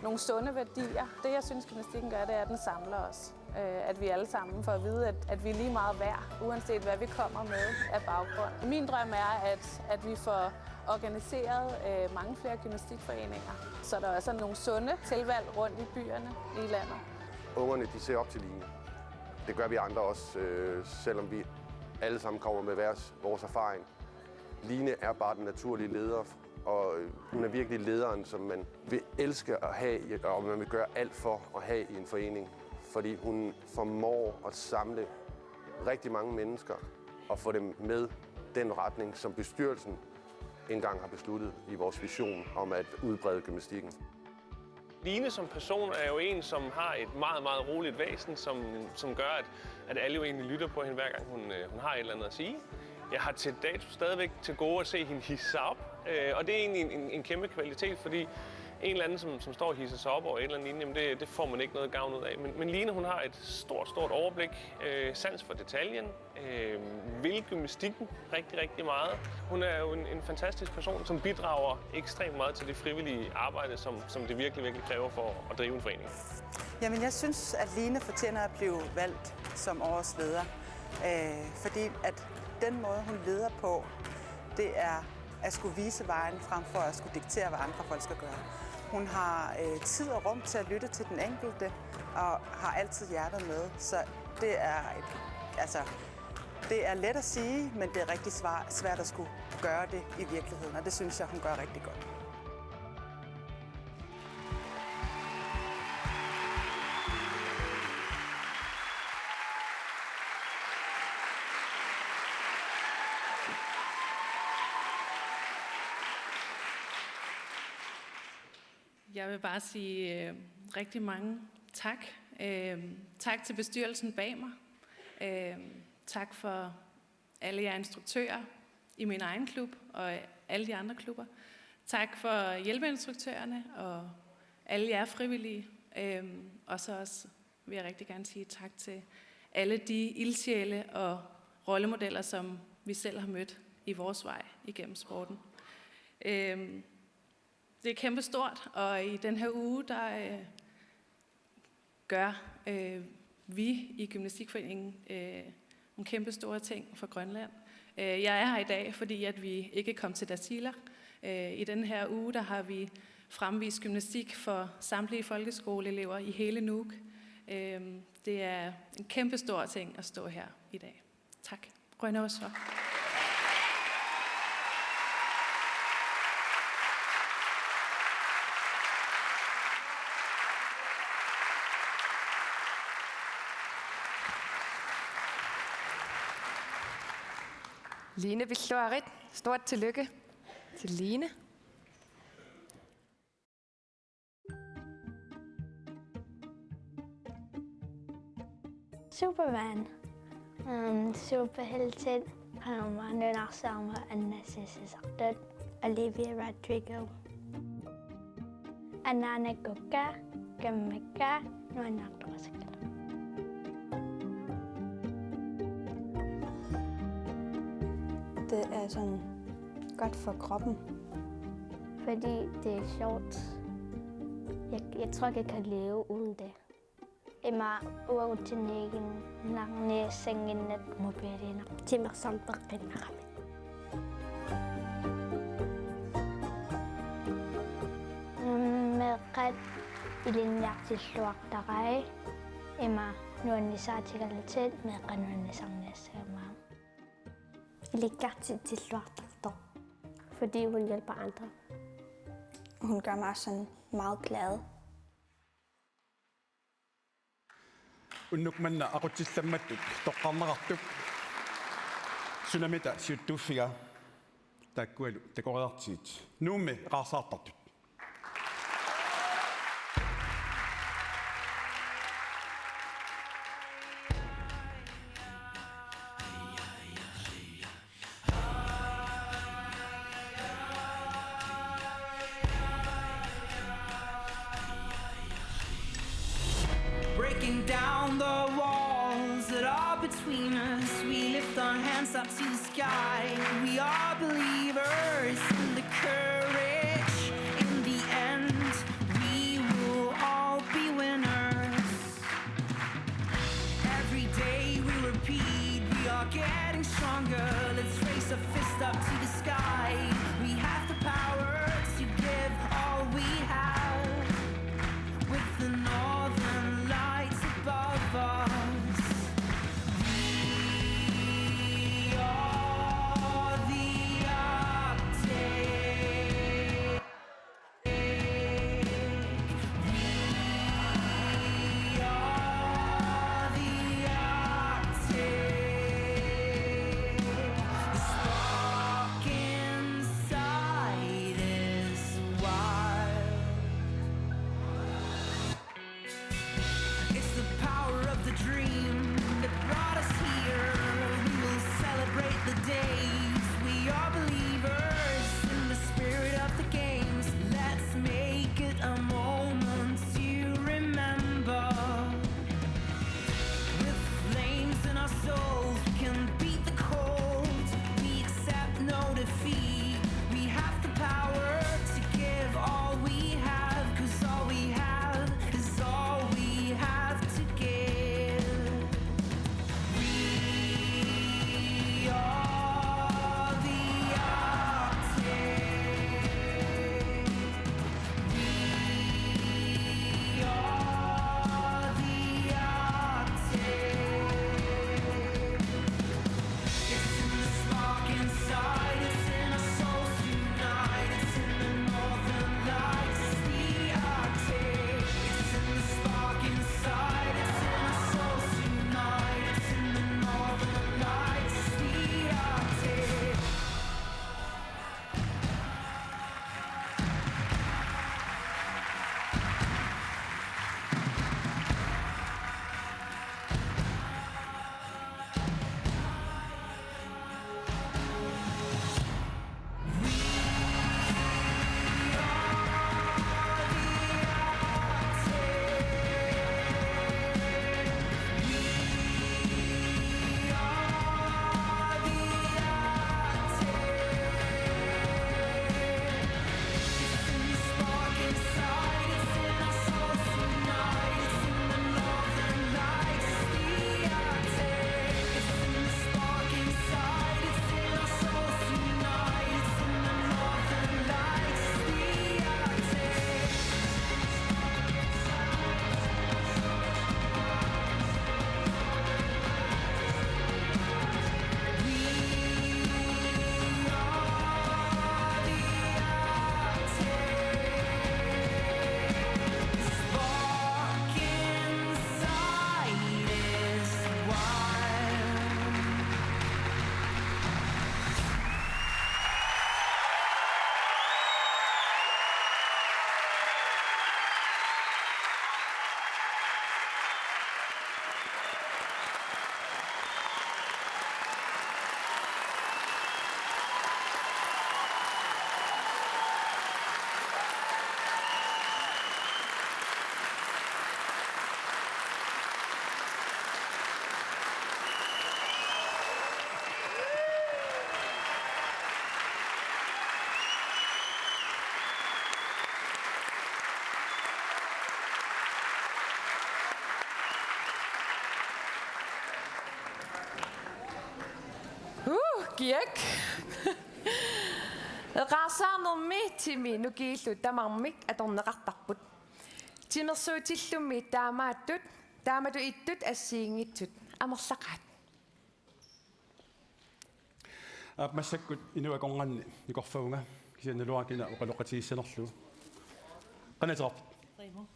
nogle sunde værdier. Det, jeg synes, gymnastikken gør, det er, at den samler os. At vi alle sammen får at vide, at vi er lige meget værd, uanset hvad vi kommer med af baggrund. Min drøm er, at vi får organiseret mange flere gymnastikforeninger, så der også er nogle sunde tilvalg rundt i byerne i landet. Ungerne, de ser op til Line. Det gør vi andre også, selvom vi alle sammen kommer med vores erfaring. Line er bare den naturlige leder, og hun er virkelig lederen, som man vil elske at have, og man vil gøre alt for at have i en forening. Fordi hun formår at samle rigtig mange mennesker og få dem med den retning, som bestyrelsen engang har besluttet i vores vision om at udbrede gymnastikken. Line som person er jo en, som har et meget, meget roligt væsen, som gør, at alle jo egentlig lytter på hende, hver gang hun har et eller andet at sige. Jeg har til dato stadigvæk til gode at se hende hisse sig op, og det er egentlig en kæmpe kvalitet, fordi en eller anden, som står og hisser sig op over et eller andet lignende, jamen det får man ikke noget gavn ud af. Men Line, hun har et stort overblik, sans for detaljen, vil gymnastikken rigtig, rigtig meget. Hun er jo en fantastisk person, som bidrager ekstremt meget til det frivillige arbejde, som det virkelig kræver for at drive en forening. Jamen, jeg synes, at Line fortjener at blive valgt som årets leder, fordi at den måde, hun leder på, det er at skulle vise vejen frem for at skulle diktere, hvad andre folk skal gøre. Hun har tid og rum til at lytte til den enkelte, og har altid hjertet med. Så det er let at sige, men det er rigtig svært at skulle gøre det i virkeligheden, og det synes jeg, hun gør rigtig godt. Jeg vil bare sige rigtig mange tak. Tak til bestyrelsen bag mig. Tak for alle jer instruktører i min egen klub og alle de andre klubber. Tak for hjælpeinstruktørerne og alle jer frivillige. Og så også vil jeg rigtig gerne sige tak til alle de ildsjæle og rollemodeller, som vi selv har mødt i vores vej igennem sporten. Det er kæmpestort, og i den her uge, der gør vi i Gymnastikforeningen nogle kæmpe store ting for Grønland. Jeg er her i dag, fordi at vi ikke kom til Tasiilaq. I den her uge, der har vi fremvist gymnastik for samtlige folkeskoleelever i hele Nuuk. Det er en kæmpe stor ting at stå her i dag. Tak. Rønne Line Vishwarit. Stort tillykke til Line. Superman. Superhelten. Han var nødvendig sammen med Anna Sissesagtet. Olivia Rodrigo. Anana Goka. Gameka. Nuanagdrasakal. Det er sådan godt for kroppen. Fordi det er sjovt. Jeg tror ikke, jeg kan leve uden det. Ima uautinigen langne sengen at mobilina. Timmer samtakin kami. Meqat ilinjaqtilluartarai ima nuannisaatigallitit meqanuannisarniassaamaa. Ilikkartitilluartartor. Fordi hun hjælper andre. Hun gør mig sådan meget glad. Unnukmanna aqutsillammattut toqqarnaqartuk sunamita siuttuffiga taakkualu takoriartiit nuummi qaarsaartartut. Breaking down the walls that are between us, we lift our hands up to the sky. We are believers in the courage. In the end, we will all be winners. Every day we repeat, we are getting stronger. Let's raise a fist up to the sky. We have the power to give all we have. With the northern lights above us, we are the Nukiek. Raasarnermi timi nukiillu tamarmik atorneqartarput. Timersuutillummi taamaattut taamatu ittut assiingitsut amerlaqaat. Massakut inuakonganni nikorfaunga kisiannaluakina uqaloqatigissanerlu. Qanaterap.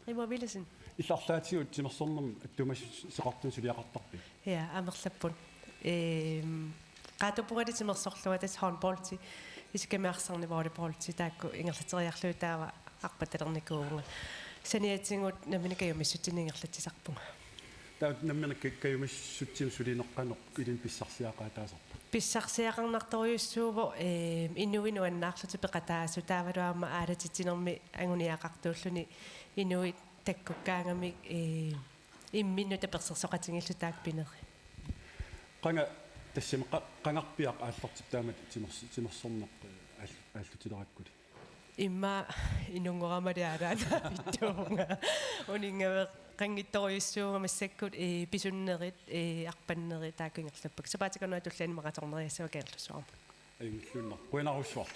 Rimo Willesen. Illarlaatigut timersornerm attumas seqartun suliaqartarpi. Ja, amerlappun. Qaatupurali timersorlua tas handballti iskamaarserni volleyballti taakku ingerlateriarlu taava arpatalernikkuunga. Saniatingut naminikajumissutiningerlatisarpunga. Taut namminakkajumissutim sulineqqanoq ilin pissarsiaqaataasarpa. Pissarsiaqarnartoriussuuvo inuinu annaarluti peqataasu taavaluarma aalatitinermi anguniaqartuulluni inuit takkukkaangami imminnu tapersersoqatingillu taakpineri. Qanga тассимеqa qangarpiaq ааллартип таамат тимерсорнеқ ааллутилераkkuli имма инунгорамалиалаана виттуунга унингаве qangittoriussuunga массаккут писуннерит арпаннери таакунгерлаппак сапаатикануа туллаани мараторнериассава кааллуссуарма ингиллуннер куинарусsuart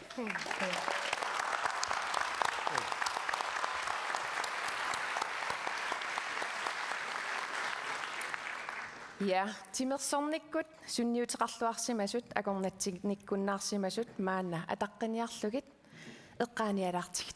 Ja, timersornikkut sunniuteqarluarsimasut akornatsignikkunnaarsimasut maanna ataqqiniarlugit eqqaanialaartigit.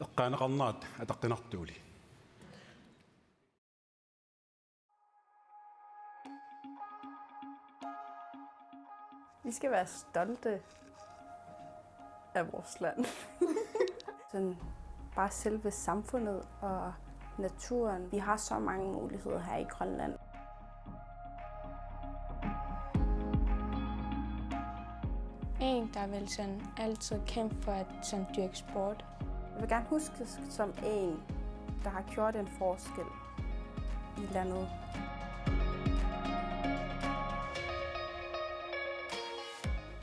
эққаанеқарнаат атаққинартуули. Vi skal være stolte af vores land. Sådan bare selve samfundet og naturen. Vi har så mange muligheder her i Grønland. En, der vil sådan altid kæmpe for at sådan dyrke sport. Jeg vil gerne huskes som en, der har gjort en forskel i landet.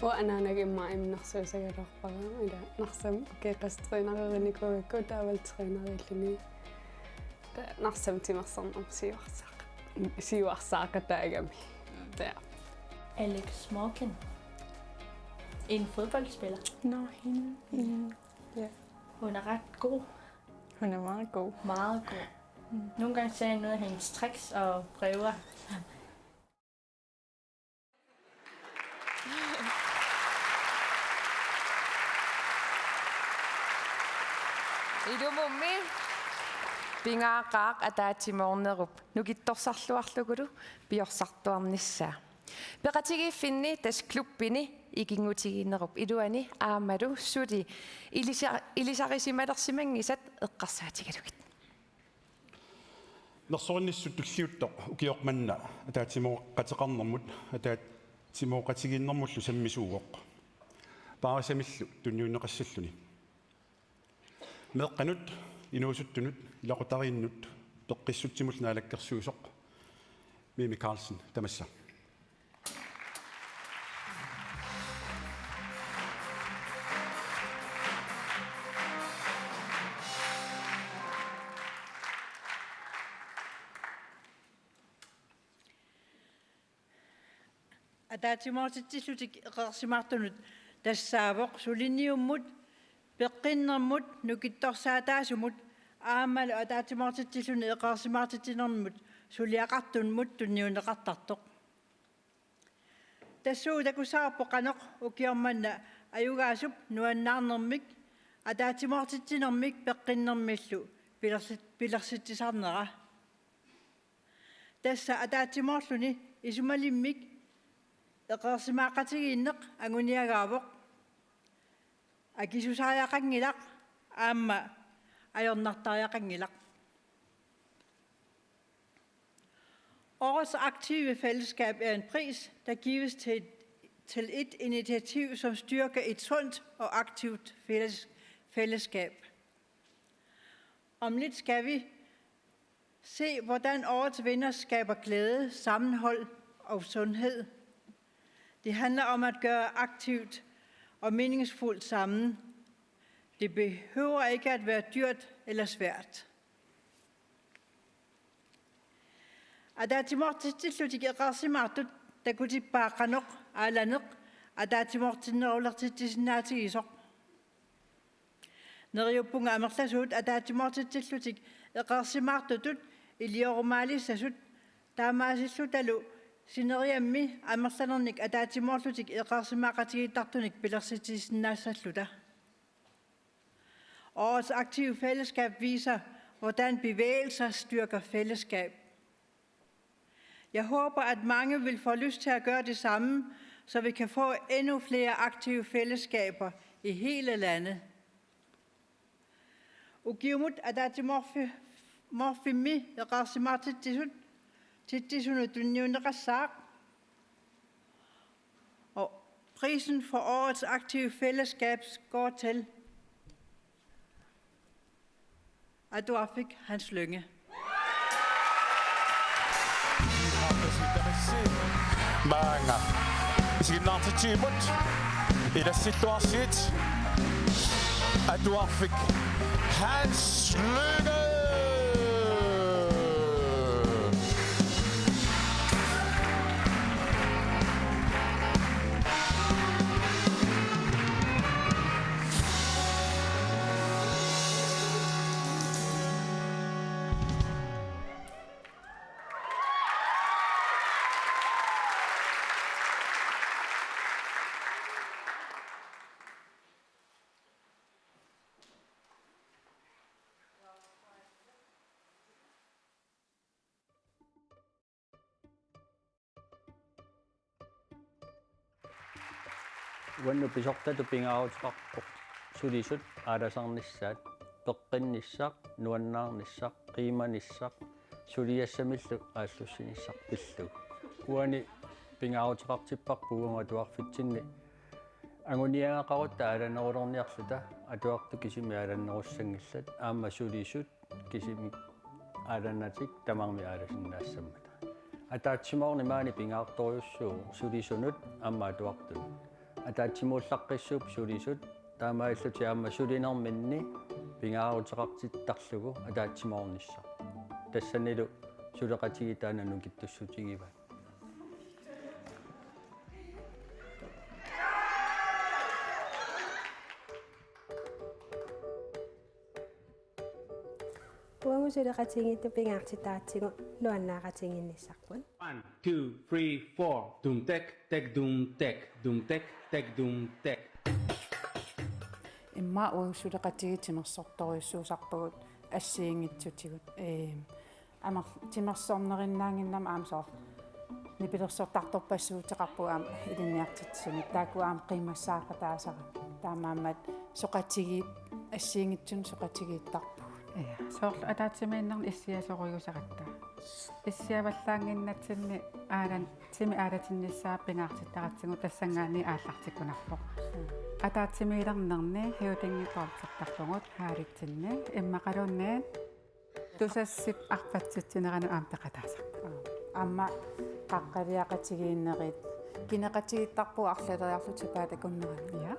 وأنا نجمع من نخسر سجل رخبان إذا نخسم كي قصتنا غني كوي كودا والتخينا غيلني نخسم تي نخسم سي وخساق تاجمي. Alex Morgan. En fodboldspiller. Nå, hende. Ja. Hun er ret god. Hun er meget god. Meget god. Nogle gange ser jeg noget af hendes tricks og prøver. Ilumummi pingaaqaaq ataatsimornerup nukittorsarluarlugulu piorsartuarnissaa peqatigiiffinni tas klubbini ikingutigiinnerup iluani aammalu suti ilisarisimalersimangisat eqqarsaatigalugit нерсоринниссут туллиутто укиорманна атаатимооққатеқарнэрмут атаатимооқатигииннэрмуллу саммисуугоқ паарисамиллу тунниунеқассаллуни меэққанут инуусуттунут илақутарииннут пеққиссутсимул наалаккерсуусоқ Mimi Carlsen тамасса Атаатимоортитсиллутик эқерсимартунут тассаавоқ сулинниуммут пеққиннэрмут нукитторсаатаасумут аамалу атаатимоортитсиллуни эқерсимаартитинэрмут сулиақартунмут тунниунеқартартоқ тассуу такусаарпо қанеқ укиорманна аюгаасуп нуаннаарнэрмик атаатимоортитсинэрмик пеққиннэрмиллу пилерситсисарнера тасса атаатимоорлуни исумалиммик эқерсимаақатигииннеқ агуниагаавоқ акисусааяқангилақ аама ajornartariaqangilaq. Årets aktive fællesskab er en pris, der gives til et initiativ, som styrker et sundt og aktivt fællesskab. Om lidt skal vi se, hvordan årets vinder skaber glæde, sammenhold og sundhed. Det handler om at gøre aktivt og meningsfuldt sammen. Det behøver ikke at være dyrt eller svært. Атаатимоортитсиллутик эқарсимаартут такутиппааққанеқ ааланеқ атаатимоортиннерулертитсиннаатигисоқ нериуппунга амерласуут атаатимоортитсиллутик эқарсимаартутут илиорумаалиссасут таамаасиллуталу синериамми амерланерник атаатимоорлутик эқарсимаақатигиттартуник пилерситсиннаассаллута. Årets aktive fællesskab viser, hvordan bevægelser styrker fællesskab. Jeg håber, at mange vil få lyst til at gøre det samme, så vi kan få endnu flere aktive fællesskaber i hele landet. Ugiumut ataatimorfimi eqarsimaartittisunutuniuneqassaaq. Og prisen for årets aktive fællesskab går til Aduafik Hans Lynge. Mange. Isiginnaartitsimut ilassittuarsiit Aduafik Hans Lynge. Uannu pisortatu pingaarutaqarpoq sulisut aalasarnissaat peqqinnissaaq nuannaarnissaaq qiimanissaq suliassamillu aallussinissarpillu uani pingaarutaqartipparpugunga tuarfitsinni anguniangaqarutta aalannerulorniarluta atuartu kisimi aalannerussangillat aamma sulisut kisimi aalannatik tamarmi aalasinnaassammata ataatsimaorni maani pingaartoriussuu sulisunut aamma atuartun атаатсимууллаққиссууп сулисут таамаиллути аама сулинерминни пингаарутеқартиттарлугу атаатсимаорнisса тассанилу сулеқатиги таананну киттуссутигива Puamu sулеқатигитtu пингаартитаатсигу нуаннаақатингинниссарпут 1 2 3 4 dum tek tek dum tek dum tek tek dum tek имма уусулеқатигитимерсорториуссуусарпагут ассиингитсутигут амар тимерсорнериннаангиннам аамсоор нипилерсортарторпассуутеқарпу аам илинниартитсуни таакуаам қимассаақатаасара таамаамат соқатиги ассиингитсун соқатигииттарпу соорлу атаатсимаиннерни иссиасоруйусақатта иссиаваллаангиннатсинни аалан тими аалатинниссаа пингаартиттаратсигу тассангаани ааллартиккунарпоқ атаатсимиилернерни хиутингиторлертарпугут хаалитсинни иммақалуунни тусассип арпатситсинерану аамтеқатааса амма қаққалиақатигииннерит кинеқатигиттарпу арлалериарлутипаата куннерани я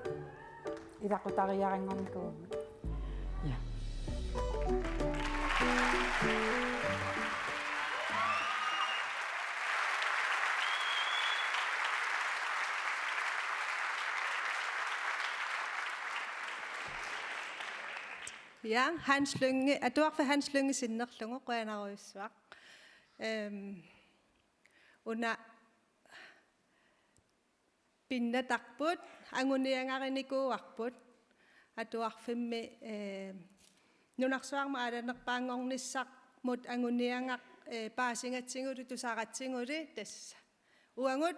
илақутариарингорникуу я Ja, Hans Lynge, at du for Hans Lynge sin nok lunge grønner og svag. Under binda dagbud, angoneringer i god akbud, at du for med nu nok svag med at nok bange sak mod angoneringer bare singer ting og du siger ting og det des. Uangut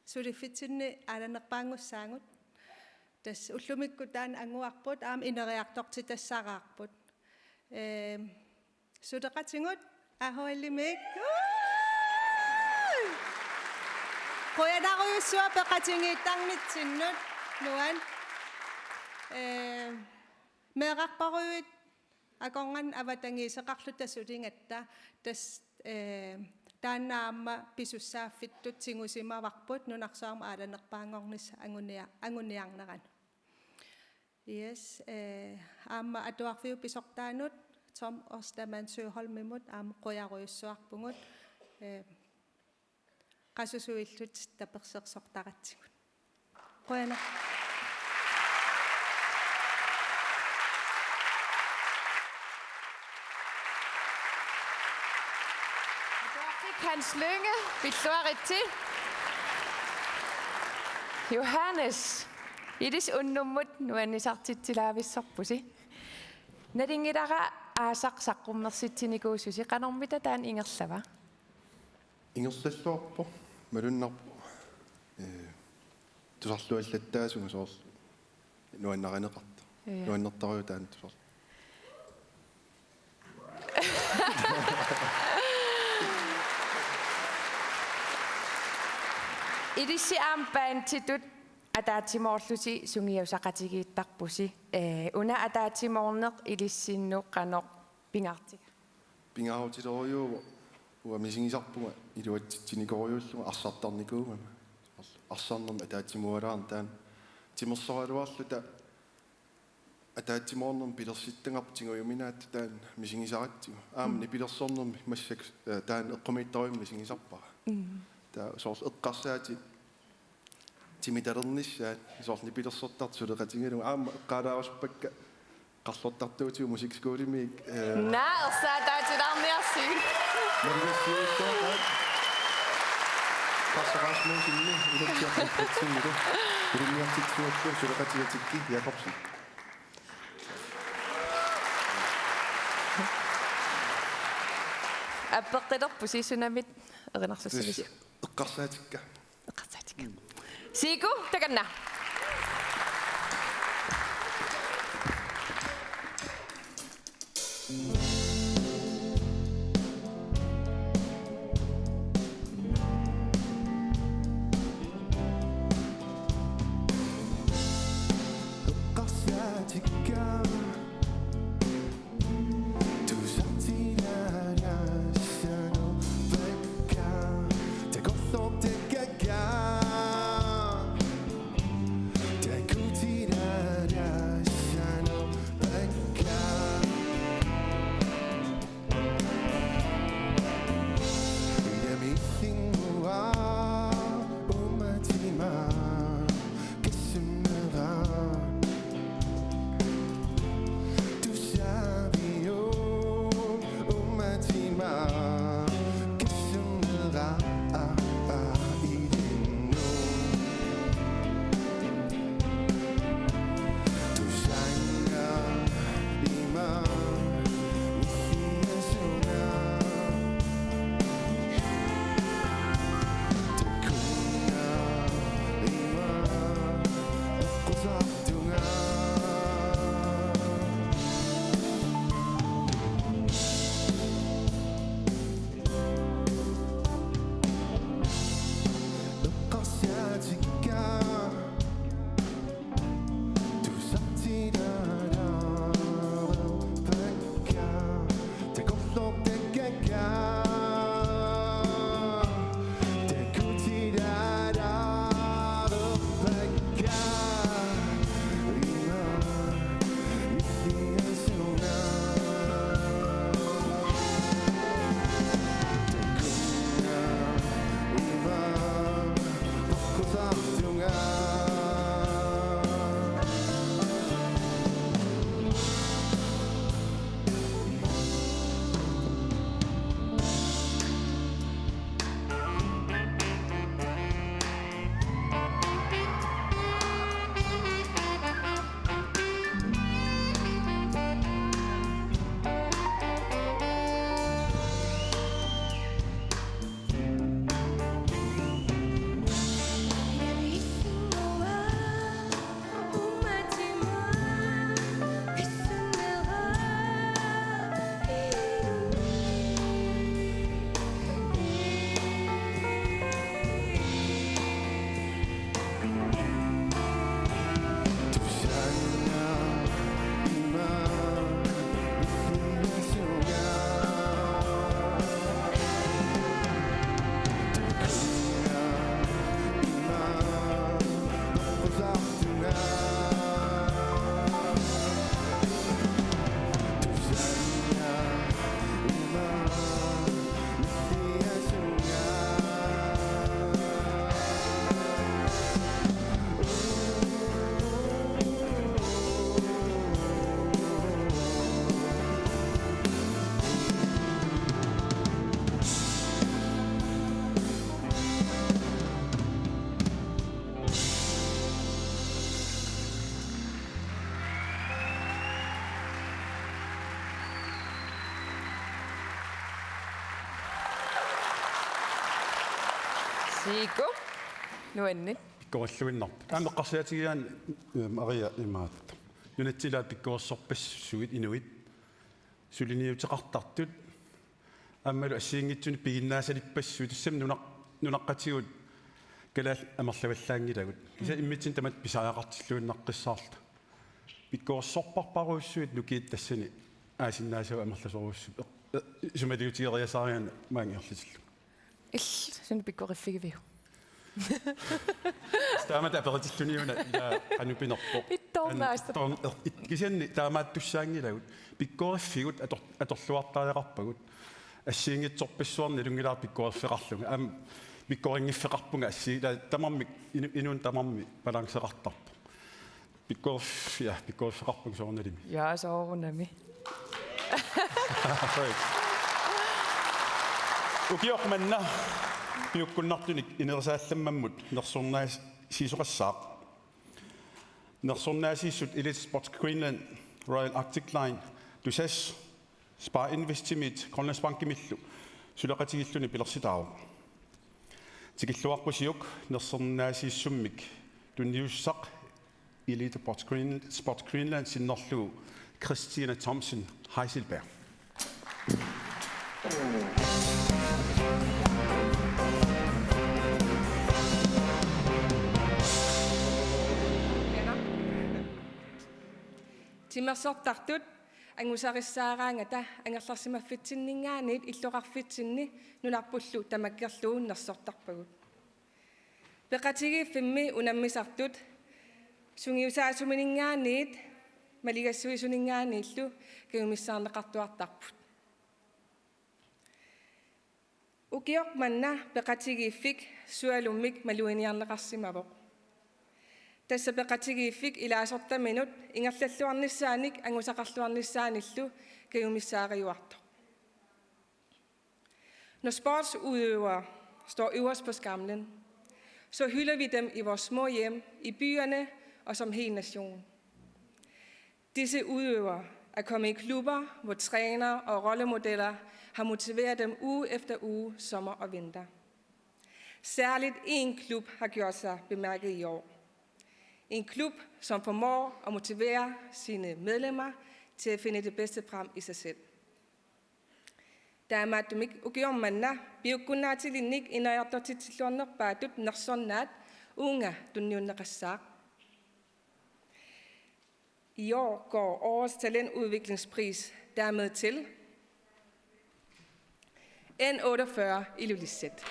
så det fitinde at nok bange sangut. Tas ullumikkutaan anguarput aam inereartorti tassaraarput sudeqatingut ahoillimik qoyanaruyussua peqatingiittarnitsinnut nuan meeqarparuit akongan avatangiiseqarluta sulingatta tas taannaamma pisussaafittut singusimavarput nunarsaarma aalanerpaangornissa anguniarneran yes aamma atuarfiu pisortaanut Tom Osterman Søholmimut aam qoyaruyussuarpungut qasusuillut tapersersortaratsigut qoyana Hans Lynge, Victoria Johannes, idis unnumut nuannisartitsilaavissorpusi. Nadingidara aasaqsaqqummersitsinikuususi qanormita taan ingerlava. Ingersalluarpo malunnarpo tusarluallattaasugu soor nuannarineqarta. Nuannertariu taan tusar. Idissi aampaantitut ataatsimorlusi sungiusaqatigiittarpusi una ataatsimorneq ilissinnuq qanoq pingartik pingaarutitoriu ua misingisarpunga iluatsitsinikoruulluga arsartarnikuuma arsarnerm ataatimualaarn taan timersoraluarluta ataatsimornerm pilersittangaptingujuminaat taan misingisarattigu aamni pilersornerm massak taan eqqumiittorium misingisarpara taa soors eqqarsaati timitalernissaat soorni pilersortart suleqatingalum aamma eqqaalaarusupakka qarlortartuutiu musikskuulimiik naersaataatilarniarsi mariassiuuttaaqaat qarsaqaasmuusinni ilakkiaqaatsinnilu ilunniartitsuakku suleqatigatikki Jakobsen аппеққилерпуси сунамит эринарсуссавис eqqarsaatikka Siku, takanna. Sigo. Nu endelig. Pikkuassuinnar. Ameqqarsiatigiaan Maria imaat. Nunatsilaa pikkuassorpassuit inuit. Suliniuteqartartut. Аммалу ассиингитсуни пигиннаасалиппассуи тассам нунаqqatigut калаал амерлаваллаангилагут киса иммитсин тамат писаақартиллуиннаққиссаарла пиккуорсорпарпаруussуит нукиит тассани аасиннаасава амерласоруussу сумалиутиериасаариан маангерлитиллу ил суни пиккориффигивиу таамат аперитиллуниуна я анупинерпо иттормааста кисианни таамааттуссаангилагут пиккориффигут аторлуартаалеқарпагут ассиингитсорписсуарни лунгилаар пиккуерфеқарлунга аам пиккорингиффеқарпунга ассиила тамарми инун тамарми балансеқартарпу пиккуерфеқарпунга соорналими я соорунами укиоқманна пиуккуннартуник инерсаалламмаммут нерсорнаас сисоқассаақ нерсорнаасиссут Elite Sports Greenland Royal Arctic Line тусас Spar Investimit Grønlandsbankimillu сулеқатигиллуни пилерситаау тикиллуарпусиук нерсернаасииссуммик тунниуссақ Elite Sports Greenland синнерлугу Christina Thomsen Heiselberg Timmersortartut ангусарissaaраангата ангерларсимаффитсиннингаанит иллоқарфитсинни нуларпуллу тамаккерлууннерсортарпагут пеқатигиффимми унаммисартут сунгиусаасуминингаанит малигассуисунингааниллу кагумиссаарнеқартуартарпут укиоқманна пеқатигиффик суалуммик малуиниарнеқарсимавоқ тасса пеқатигиффик илаасортаминут ингерллуарниссааник ангусақарлуарниссааниллу кагумиссаариуарто. Når sportsudøvere står øverst på skamlen, så hylder vi dem i vores små hjem, i byerne og som hel nation. Disse udøvere er kommet i klubber, hvor trænere og rollemodeller har motiveret dem uge efter uge, sommer og vinter. Særligt én klub har gjort sig bemærket i år. En klub, som formår at motivere sine medlemmer til at finde det bedste frem i sig selv. Taamattumik ukiormanna piukkunnaatilinnik inajortortitilluarnerpaatut nersornaat uunga tunniunneqassaaq. I år går årets talentudviklingspris dermed til N48 Ilulissat.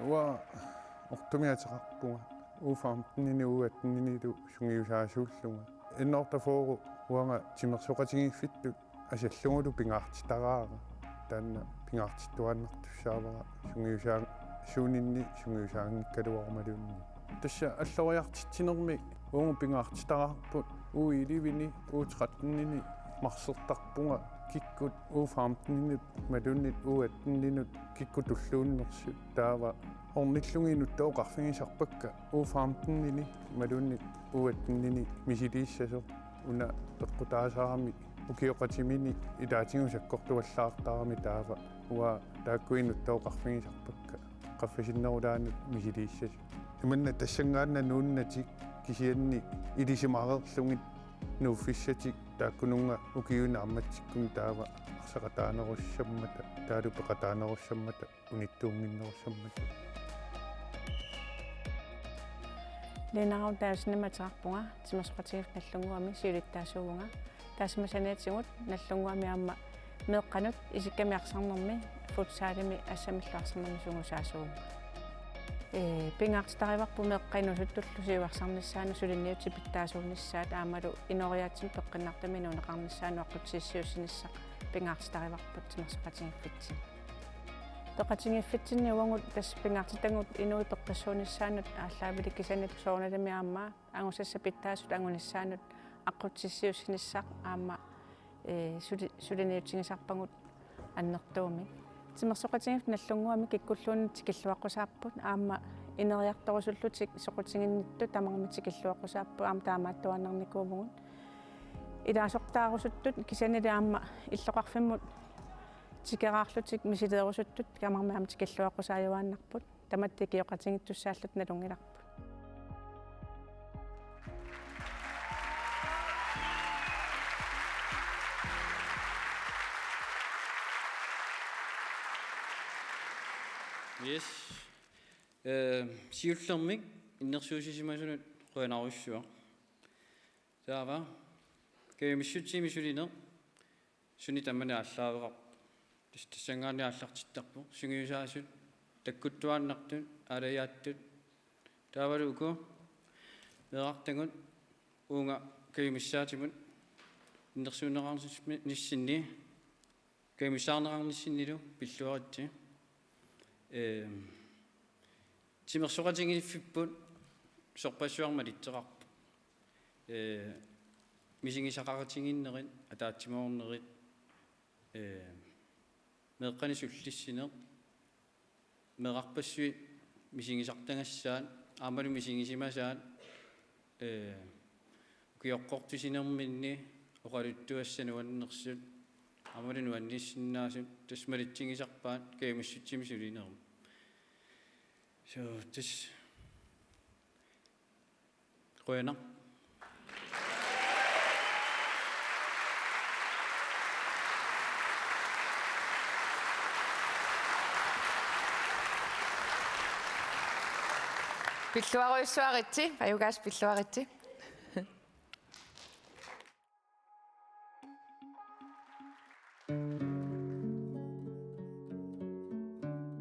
Уа ортумиатеқарпунга уфаамтнини уаттнинилу сунгиусаасууллунга иннортафоору уанга тимерсоқатигиффитту асаллугулу пингаартитараара таанна пингаартиттуаннартуссаавара сунгиусаа суунинни сунгиусаангиккалуармалуунни тасса аллориартитсинерми уунга пингаартитараарпут уиливини уутеқаттнини марсертарпунга киккут уфаамтнинит малуннит уаттнинут киккутуллууннерсу таава орниллугинут тооқарфигисарпакка уфаамтнини малуннит уаттнини мисилииссасо уна теққутаасаарами укиоқатимини илаатингусаккортуаллаартаарами таава уа тааккуинут тооқарфигисарпакка қаффасиннерулаанут мисилииссасу иманна тассангаанна нууннатик кисианни илисимареерлугит нууффиссатик тааккунунга укиуна амматсиккун таава арсақатаанеруссаммата таалупеқатаанеруссаммата униттуунгиннеруссаммата ленарау таасинаматеқарпунга тимерсоқатигиф наллунгуами сиулиттаасуугунга таасмасаниатсигут наллунгуами аама меэққанут исиккамиарсарнэрми футсаалими ассамиллуарсарнэрми сугусаасуугунга Pingaartitarivarpu meqqinusuttullusiuarсарнissaanu sulinniuti pittaasuunnissaat aamalu inoriaatsim peqqinnaartaminu neqarnissaanu aqqutissiussinissaq pingaartitarivarput timersoqatingiffitsin peqatingiffitsinni uangut tass pingaartitangut inui peqqissuunissaanut ааллаавили кисанат соорналами аамаа ангусасса питтаасут ангунissaanут аққутсиссиуссинissaq аама сулиниутсигисарпагут аннертууми тимерсоқатингиф наллунгуами киккуллуунни тикиллуаққусаарпут аама инериарторусуллутик соқутингиннитту тамарми тикиллуаққусаарпу аама таамааттуаннерникуумугут илаасортаарусуттут кисанили аама иллоқарфиммут тикераарлутик мисилеерусуттут камарми аама тикиллуаққусааюааннарпут таматти киоқатингиттуссааллут налунгиларпут Yes. Siullermik innersuusisimasunut quanarussua. Taava keemissutsimisulineq suni tammani aalлaaveqar tissangaani aallartittarpu sungiusaasut takkuttuaannartut alayaаттut taavaluuku meeqartangut uunga keemissaatimun innersuunerarnissinni keemissaarnerarnissinnilu pilluaritsi тимерсоқатингиффиппут сорпассуармалитсеқарпу мисигисақаратингиннерит атаатсимоорнерит меэққанисуллиссинеқ меқарпассуит мисигисартангассаат аамалу мисигисимасаат киоққортусинерминни оқалуттуассануаннерсут амалу анниссиннаасут тасмалитсигисарпаат кеемиссутсимисулинерм so this qoyana Pilluaruissuaritsi ajugaas pilluaritsi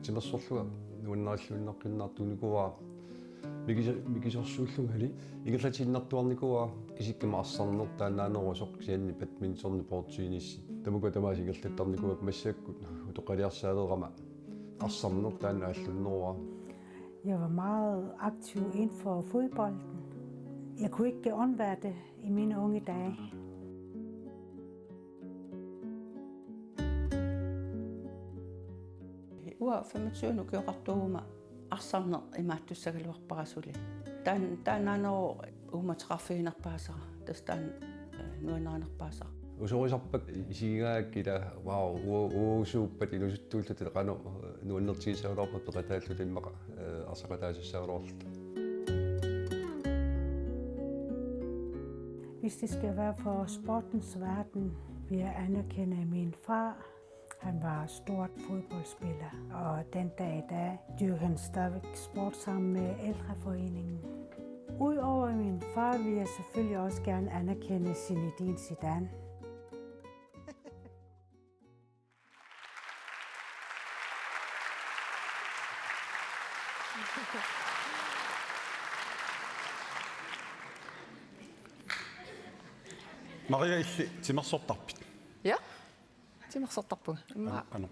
тимерсорлуга нуаннааллуиннаққиннаартуникуа мигисорсууллунгали игерлатиннартуарникуа исиккама арсарнер тааннаанерусоқ сианни бадминтонни портуинисси тамука тамаас игерлаттарникуа массааккут утоқалиарсаалерама арсарнер тааннааллуннеруа. Jeg var meget aktiv inden for fodbolden. Jeg kunne ikke undvære det i mine unge dage. Uа 25 нукиоқартуума арсарнер имааттуссагалуарпарасули тааннаанеру ууматеқарфигинерпаасара тастаан нуанеринерпаасара усорисарпак исигигааккила вау уусууппат илусуттууллутэ қано нуаннертигисаулаарпат пеқатааллут иммақа арсақатаасассаулоорлут. Hvis det skal være for sportens verden, vil jeg anerkende min far. Han var stort fodboldspiller, og den dag i dag dyrker han stadig sport sammen med ældreforeningen. Udover min far vil jeg selvfølgelig også gerne anerkende Zinedine Zidane. Maria illi timersortarpit. Ja. Timersortarpu. Ano.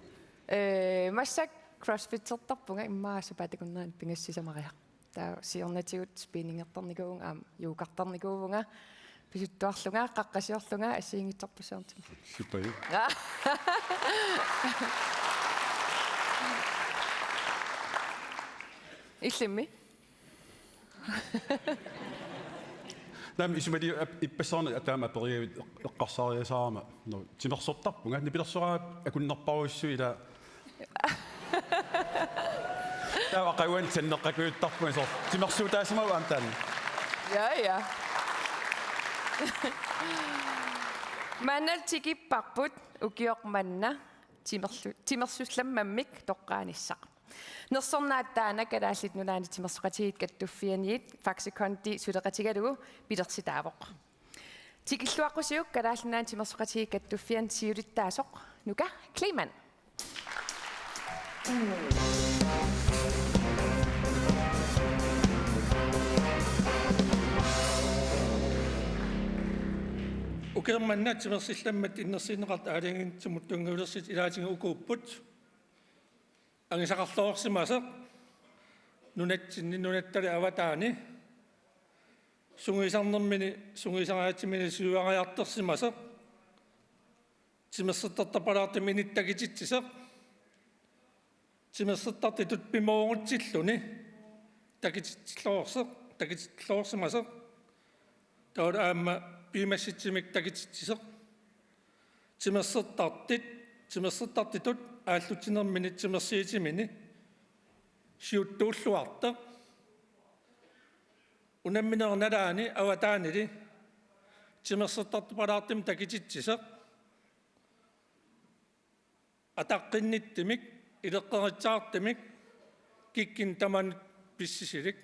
Massak CrossFit-sortarpunga immaa supatakunnaan pingassisamaria. Taa siornatigut spinningertarnikuun aam juukartarnikuuvunga pisuttuarlunga qaqqasiorlunga assiingitsorpussaartim. Super. Illimmi. Nam isumali ippassarna ataama periavit eqqarsaariasaarama no timersortarpunga nipilersoraa akunnerparuissuila Tää aqawan tanneqqakuuttarpunga so timersuutaasimagu amtaan. Ja. Manal tikipparput ukiormanna timersuslammamik toqqaanissaq. Nersornaataana kalaallit nulaani timersoqatigiit kattuffianiit faksikondi suleqatigalugu pilersitaavoq. Tikilluaqqusiuk kalaallinaan timersoqatigiit kattuffian siulittaasoq nuka Kliman. Ukermannatsimersillammat innersinerat aalingintsimuttunguulersit ilaatinga ukuupput angisaqarloorsimasa nunattali avataani sungiisarnermini suyuariartersimasa timersettartapalaartimi inittagititsisa timersettartitut pimoongutilluni takititloorsimasa taula aamma piimassitsimik takitittiseq timersettartitut ааллутинермини тимерсиитимини сиуттууллуарта унамминерналаани аватаанили тимерсертартупалаартим такититсисеq атаққинниттимик илеққеритсаартимик киккин таман писсисилик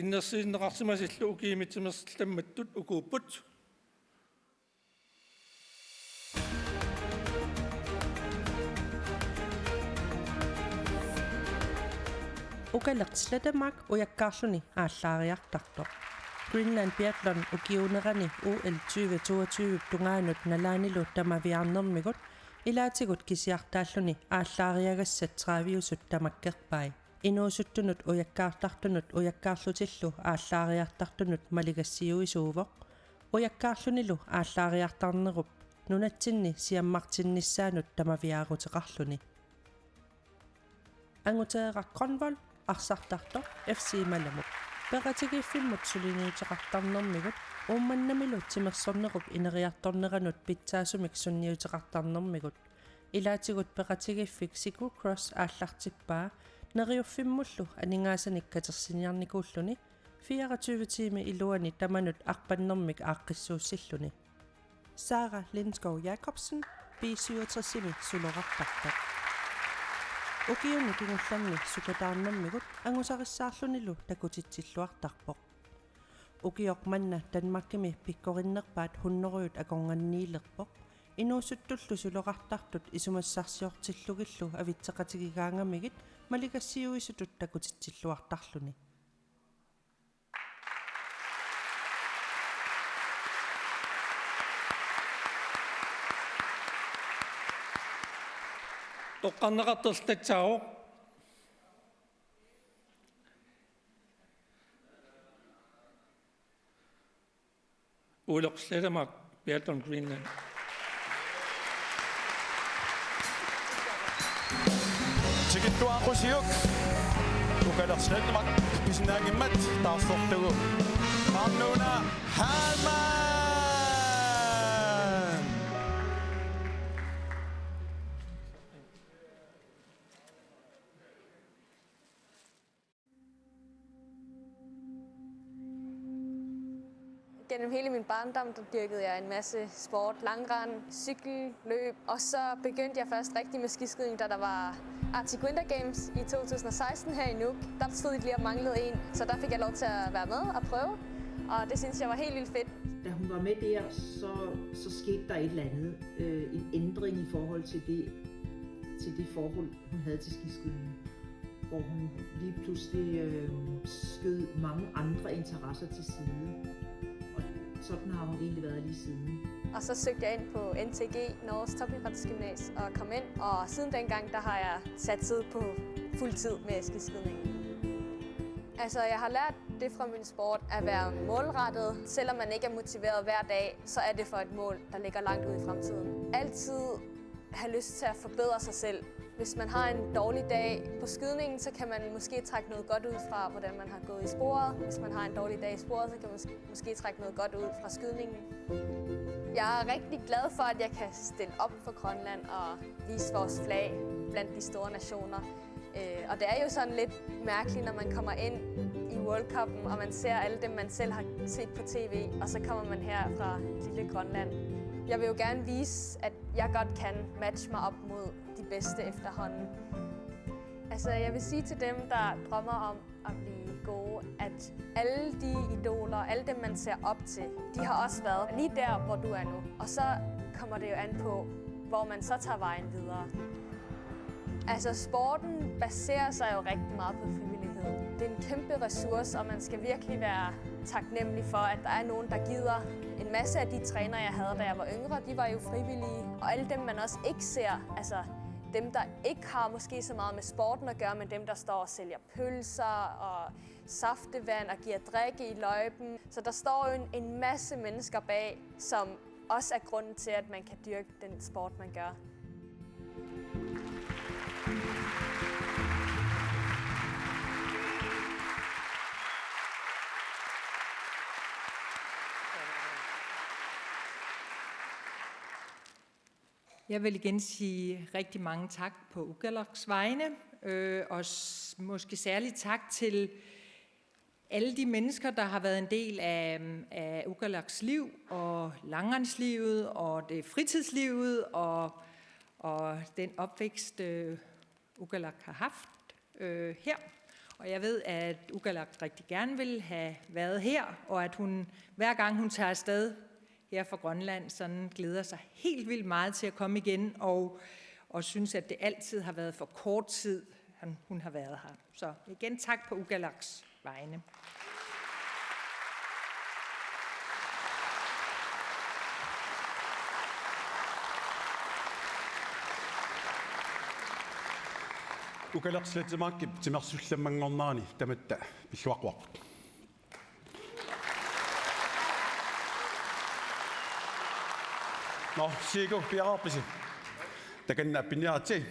иннерсииннеқарсимасиллу укиимит тимерсилламматтут укууппут Ukalaqslatamak ujakkaarluni aallaariartartoq. Greenland Biathlon ukiunerani UL 2022 tungaanut nalaanilu tamaviarnermigut ilaatigut kisiartaalluni aallaariagassat traaviusut tamakkerpai. Inuusuttunut ujakkaarlutillu aallaariartartunut maligassiuisuuvoq. Ujakkaarlunilu aallaariartarnerup nunatsinni siammartinnissaanut tamaviaaruteqarluni. Anguteeqarqonvol арсартарто FC Маламут ператигиффиммут сулиниутеқартарнэрмигут уумманнамилу тимерсорнеруп инериарторнеранут питсаасумик сунниутеқартарнэрмигут илаатигут ператигиффик Cyclocross ааллартиппаа нериуффиммуллу анингаасаник катерсиниарникууллуни 24 тими илуани таманут арпаннэрмик ааққиссууссиллуни Sara Lindskov Jacobsen B67 сулорартартак Ukiuni kingullanni sukataarnermigut angusarissаарlunilu takutitsilluartarpoq. Ukiok manna Danmarkimi pikkorinnерpaat hunneruyut akornganniilerpoq. Inuusuttullu suloqartartut isumassarsiortillugillu avitseqatigigaangamigit malikassiuisutut takutitsilluartarluni. Toqqarneqarterltatsaavoq uleqslatamak Biathlon Greenland Tigittuaqusiuk ukalerslatamak pisinaagimmat taarsortugu Arnuna Halman Gennem hele min barndom, der dyrkede jeg en masse sport, langrend, cykel, løb, og så begyndte jeg først rigtig med skiskydning, da der var Arctic Winter Games i 2016 her i Nuuk. Der stod de lige og manglede en, så der fik jeg lov til at være med og prøve, og det synes jeg var helt vildt fedt. Da hun var med der, så skete der et eller andet, en ændring i forhold til det forhold, hun havde til skiskydning, hvor hun lige pludselig skød mange andre interesser til side. Sådan har hun egentlig været lige siden. Og så søgte jeg ind på NTG, Norges Topidrætsgymnasium, og kom ind. Og siden dengang, der har jeg satset på fuld tid med skiskydningen. Altså, jeg har lært det fra min sport at være målrettet. Selvom man ikke er motiveret hver dag, så er det for et mål, der ligger langt ude i fremtiden. Altid have lyst til at forbedre sig selv. Hvis man har en dårlig dag på skydningen, så kan man måske trække noget godt ud fra, hvordan man har gået i sporet. Hvis man har en dårlig dag i sporet, så kan man måske trække noget godt ud fra skydningen. Jeg er rigtig glad for, at jeg kan stille op for Grønland og vise vores flag blandt de store nationer. Og det er jo sådan lidt mærkeligt, når man kommer ind i World Cup'en, og man ser alle dem, man selv har set på tv, og så kommer man her fra lille Grønland. Jeg vil jo gerne vise, at jeg godt kan matche mig op mod de bedste efterhånden. Altså, jeg vil sige til dem, der drømmer om at blive gode, at alle de idoler, alle dem, man ser op til, de har også været lige der, hvor du er nu. Og så kommer det jo an på, hvor man så tager vejen videre. Altså, sporten baserer sig jo rigtig meget på frivillighed. det er en kæmpe ressource, og man skal virkelig være taknemmelig for, at der er nogen, der gider. En masse af de trænere, jeg havde, da jeg var yngre, de var jo frivillige. Og alle dem, man også ikke ser, altså dem, der ikke har måske så meget med sporten at gøre, men dem, der står og sælger pølser og saftevand og giver drikke i løjpen. Så der står jo en masse mennesker bag, som også er grunden til, at man kan dyrke den sport, man gør. Jeg vil igen sige rigtig mange tak på Ukalaks vegne, og måske særligt tak til alle de mennesker, der har været en del af Ukalaks liv, og langrendslivet, og det fritidslivet, og den opvækst, Ukalak har haft her. Og jeg ved, at Ukalak rigtig gerne vil have været her, og at hun hver gang hun tager afsted her fra Grønland, sådan glæder sig helt vildt meget til at komme igen, og synes, at det altid har været for kort tid, hun har været her. Så igen tak på Ukalaks vegne. Ukalaqslatamaakki timersullammanngornaani tamatta pilluaqwaq. Nå, sigo piarapisi. Takanna pinniaati.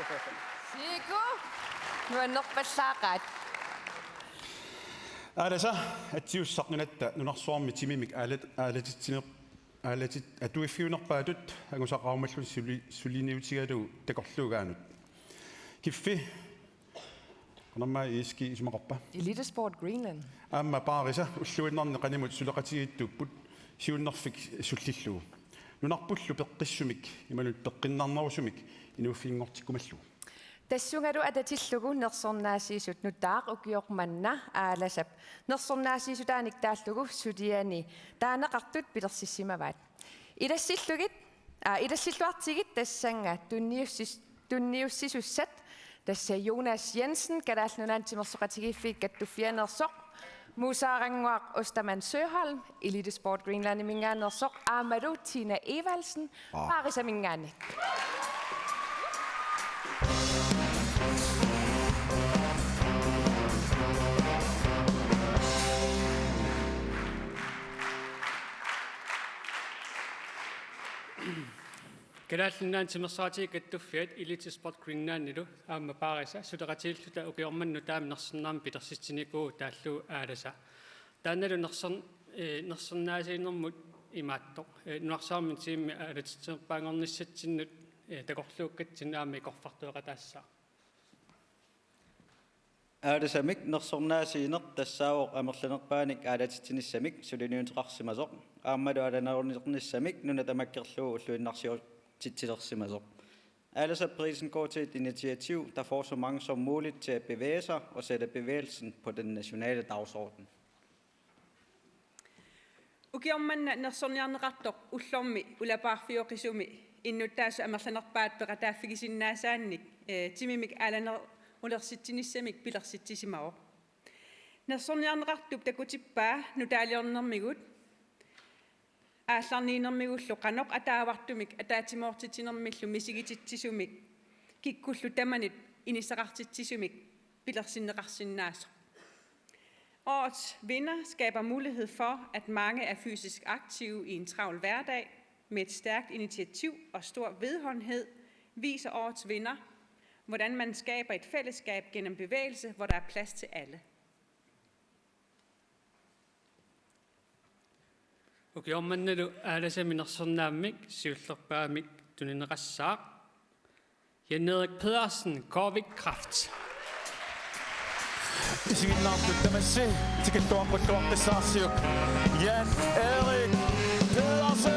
Siku, nu er nok basakat. Alasa atiussaqninatta nunarsuarmi timimik aalatit atuiffiunerpaatut angusaqarumallu suliniutigalu takorluugaanut kiffi qanamma iski ismaqarpa Elitesport Greenland. amma paarisa ulluinnerni qanimut suleqatigiittupput siunnerfik sullillu nunarpullu peqqissumik imanut peqqinnarnerusumik inuuffiingortikkumallu Tassungadu atatillugu nersornaasiisut nutaaq ukiormanna aalasap nersornaasiisutaanik taallugu sutiani taanaqartut pilersissimavaat ilassilluartigit tassanga tunniussisussat tassa Jonas Jensen kadaalnunaan timersoqatigiffiik kattuffianersoq Musaaranguaq Osterman Søholm Elitesport Greenland imingaannersoq aamadu Tina Evalsen paarisa mingaani Kadaallunnaan timersaatiik kattuffiat Elitesport Greenlandilu aamma paarisa suleqatiilluta ukiormannu taaminersernaam pilersitsinikugu taallu aalasa taannalu nersernaasiinermut imaattoq nuarsaarmin tiimmi aalatitserpaangornissatsinnut takorluukkatsinnaami ikorfartueqataassaa Aadasamik nersornaasiiner tassaawoq amerlanerpaanik aalatitsinnissamik suliniunteqarsimasoq aammalu aalanarunissamik nunatamakkerluu ulluinnarsiu titsilersimasoq. Aldersaprisen går til et initiativ, der får så mange som muligt til at bevæge sig og sætte bevægelsen på den nationale dagsorden. Ukiormanna nersorniarneqartoq ullormi ulapaarfioqisumi innutaasu amerlanerpaat peqataaffigisinnaasaanik timimik aalaner ulersittinissamik pilersittisimao. Nersorniarneqartup takutippaa nutaaliornermigut aallarniinermigullu qanoq ataavartumik ataatimoortitinermillu misigititsisumik kikkullu tamanit inissaqartitsisumik pilersinneqarsinnaaso. Årets vinder skaber mulighed for, at mange er fysisk aktive i en travl hverdag. Med et stærkt initiativ og stor vedholdenhed viser årets vinder, hvordan man skaber et fællesskab gennem bevægelse, hvor der er plads til alle. ukiormannalu aallasaminersernaamik siullerpaamik tunineqassaaq Jan-Erik Pedersen Korvik Kraft Isiginnaartut tamassi tikittuarpulluartissaarsiuk Jan-Erik Pedersen.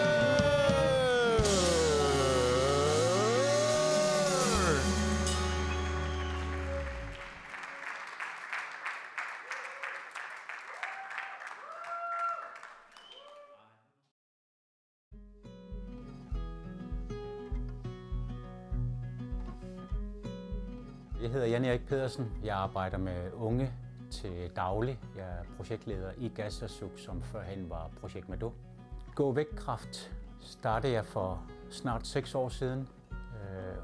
Jeg hedder Jan-Erik Pedersen. Jeg arbejder med unge til daglig. Jeg er projektleder i Gassasuk, som førhen var Projekt Mado. Gå væk kraft startede jeg for snart 6 år siden.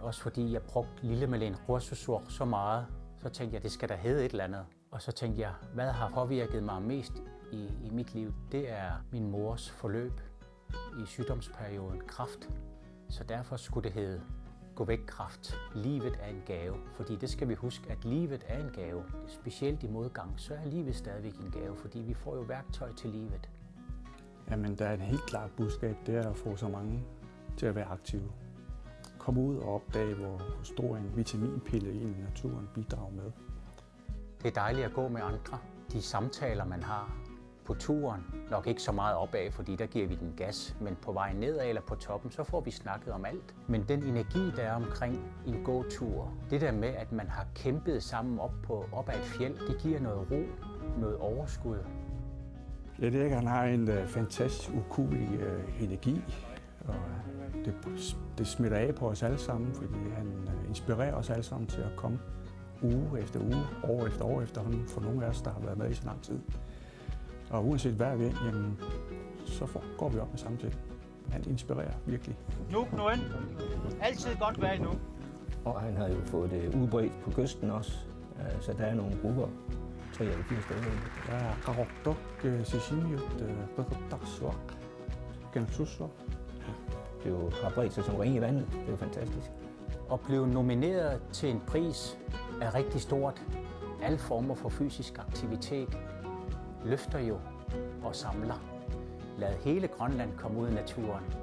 Også fordi jeg brugte Lille Malene Rorsosur så meget. Så tænkte jeg, det skal da hedde et eller andet. Og så tænkte jeg, hvad har påvirket mig mest i mit liv? Det er min mors forløb i sygdomsperioden kræft. Så derfor skulle det hedde Gå væk kraft. Livet er en gave. Fordi det skal vi huske, at livet er en gave. Specielt i modgang, så er livet stadigvæk en gave, fordi vi får jo værktøj til livet. Jamen, der er et helt klart budskab, det er at få så mange til at være aktive. Kom ud og opdage, hvor stor en vitaminpille i naturen bidrager med. Det er dejligt at gå med andre. De samtaler, man har på turen, nok ikke så meget opad, fordi der giver vi den gas, men på vej nedad eller på toppen, så får vi snakket om alt. Men den energi, der er omkring en gåtur, det der med, at man har kæmpet sammen op ad et fjeld, det giver noget ro, noget overskud. Ja, det er, at han har en fantastisk ukuelig energi, og det smitter af på os alle sammen, fordi han inspirerer os alle sammen til at komme uge efter uge, år efter år efterhånden, for nogle af os, der har været med i så lang tid. Og uanset hvad vi er, jamen, så går vi op med samtidig. Han inspirerer virkelig. Nu ind. Altid godt vejr nu. Og han har jo fået det udbredt på kysten også, så der er nogle grupper, 3 eller 4 steder. Ja, Qarortok, Sisimiut, Bergdagsvak, Gensusvak. Det jo har bredt sig som ringe i vandet. Det er jo fantastisk. At blive nomineret til en pris er rigtig stort. Alle former for fysisk aktivitet løfter jo og samler. Lad hele Grønland komme ud i naturen.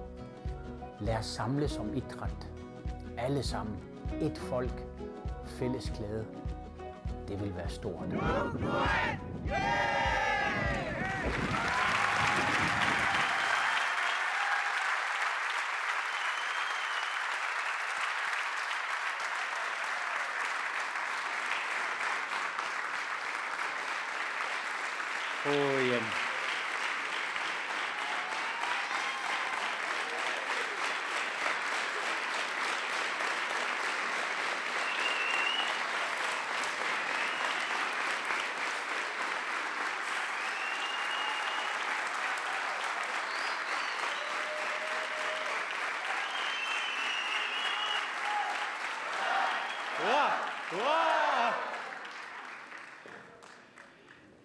Lad os samle som idræt. Alle sammen. Et folk. Fælles glæde. Det vil være stort. Igen.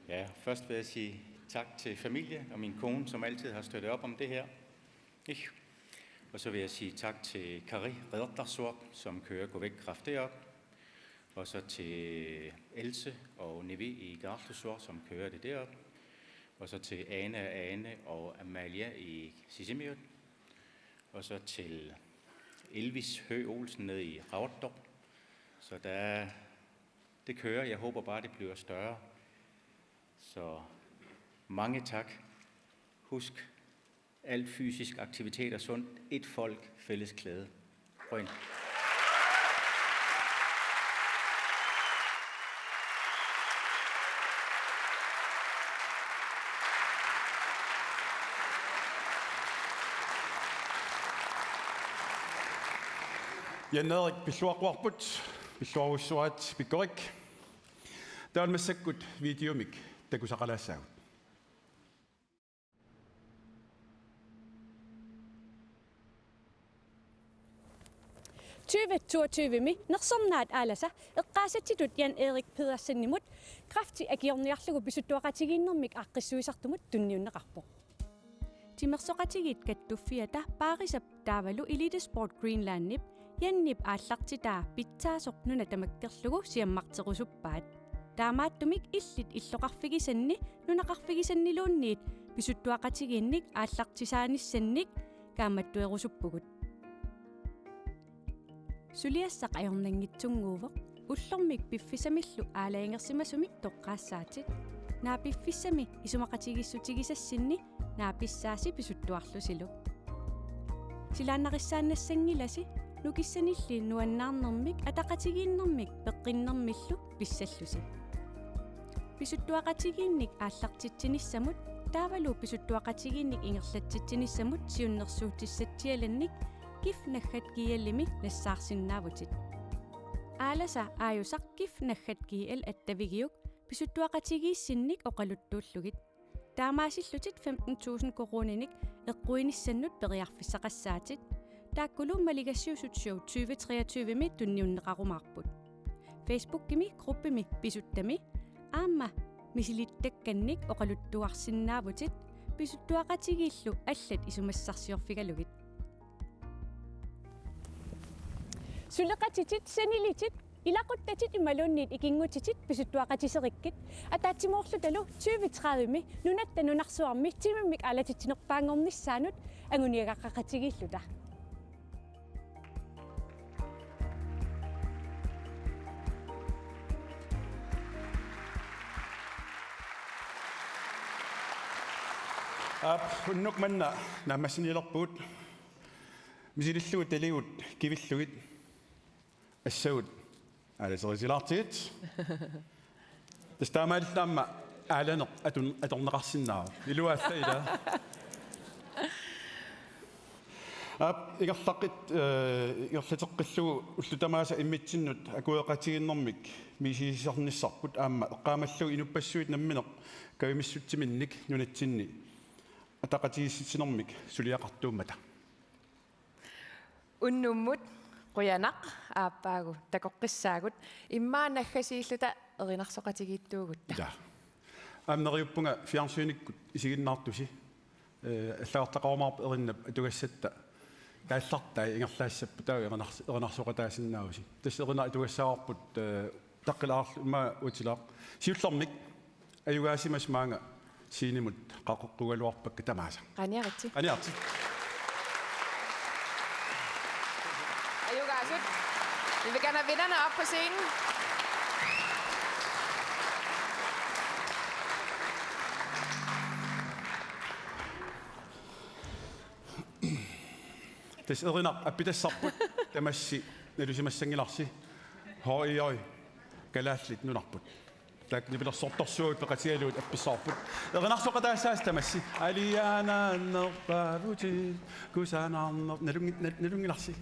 Ja, først vil jeg sige tak til familie og min kone, som altid har støttet op om det her. Og så vil jeg sige tak til Kari Reddersup, som kører Gå Væk-kraft derop. Og så til Else og Nevi i Gartusor, som kører det derop. Og så til Ane og Amalia i Sisimiut. Og så til Elvis Høgh Olsen nede i Rautdorp. Så det kører. Jeg håber bare, det bliver større. Så mange tak. Husk, al fysisk aktivitet er sundt. Et folk, fælles glæde. Prøv ind. Jannerik Bisuaqwarput, Bisuarussuat Bikorik. Der er med sikkert videomik, der kunne sagde sig. 2022 nersornaat aalasa eqqaasatitut Jan Erik Pedersenimut krafti agiorniarlugu pisuttuaqatigiinnermik aqqissuisartumut tunniunneqarpoq timersoqatigit kattuffiata paarisap taavalu Elite Sport Greenlandnip yannip aallartitaa pitsaasoq nuna tamakkerlugu siammartequsuppaat taamaattumik illit illoqarfigisanni nunaqarfigisanniluunniit pisuttuaqatigiinnik aallartisaanissannik kaammattuerusuppugut Suliassaq ajornangitsunguuveq ullormik piffisamillu aalaingersimasumik toqqaassaatit naapiffissami isumaqatigissutigisassinni naapissaasi pisuttuarlusilu silaannaqissaannassangilasi nukissanilli nuannaarnermik ataqatigiinnermik peqqinnermillu pissallusi pisuttuaqatigiinnik aallartittinissamut taavalu pisuttuaqatigiinnik ingerlatsittinissamut siunnersuutissatialannik kif naggat giallimi nassaarsinnaavutit aalasa aayusaq kif naggat gial attavigiuk pisuttuaqatigiissinnik oqaluttuullugit taamaasillutit 15,000 koroninik eqquinissannut periarfissaqassaatit taakkuluummaligassiusut show 2023 mi tunniunneqarumaarput Facebook-kimi gruppimi pisuttami aamma misilittakkannik oqaluttuarsinnaavutit pisuttuaqatigiillu allat isumassarsiorfigalugit Suleqatitit sanilitit ilaquttatit imalunniit ikingutitit pisuttuaqatiserikkit ataatsimorlutalu 2030mi nunatta nunarsuarmi timimik alatittinerpaangornissaanut anguniagaqqaqatigiilluta unnuk manna naamassinilerpuut misilillugut taligut kivillugit السود على صغيرات تستعمل لما أعلن أتنقصنا الواسطة يقصقت يقصقسو وسلتماس إمتشنت أقول قتيل نمك ميشي شخص الصقود أما قام السو إنه بسويت نمنق كيمسوت منك نونتشني أتقتي سنمك سليا قطومتا unnumut quyanaq aappaagu takoqqissaagut immaannaggasiilluta erinarsoqatigiittuugutta ja amneriuppunga fiarsuunikkut isiginnaartusi аллагартақарумаарп ериннап атугассатта kaallartaa ingerlaassapputaa ernarsоqataasinnausi tasserina ituassaaarput taqqilaarlu ima utilaaq siullermik ayugaasimas maanga siinimut qaqoqqugaluarpakka tamaasa Qaniarti. Qaniarti. Ayugaasut. Vi vil gerne have vinderne op på scenen. taserinaq appitassarput tamassi nalusimassangilarsi hoioi kalaallit nunarput taak nipilersortorsuut peqatigaluut appissarput erinarsoqataasaas tamassi aliana nerpavuti kusaanaarner nalungilarsi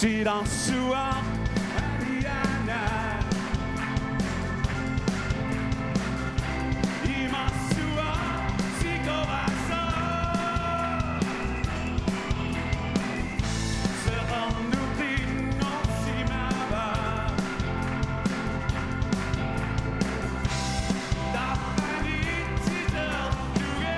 Siransua Ariana Imasua Sikovasa Serrandutin Osimava Dafanit Sidertuge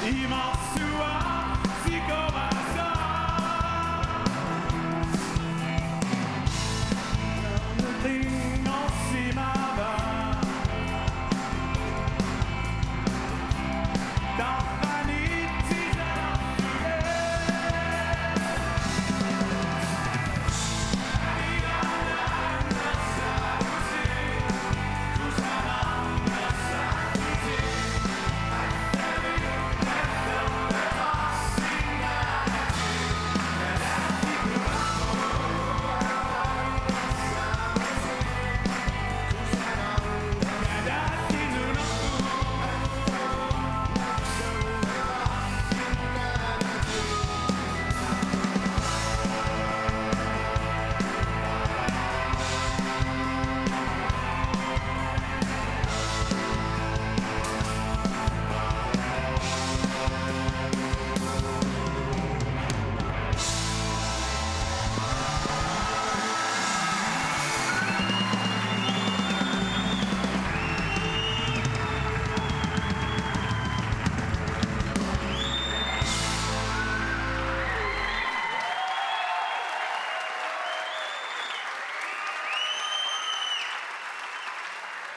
Imasua Sikovasa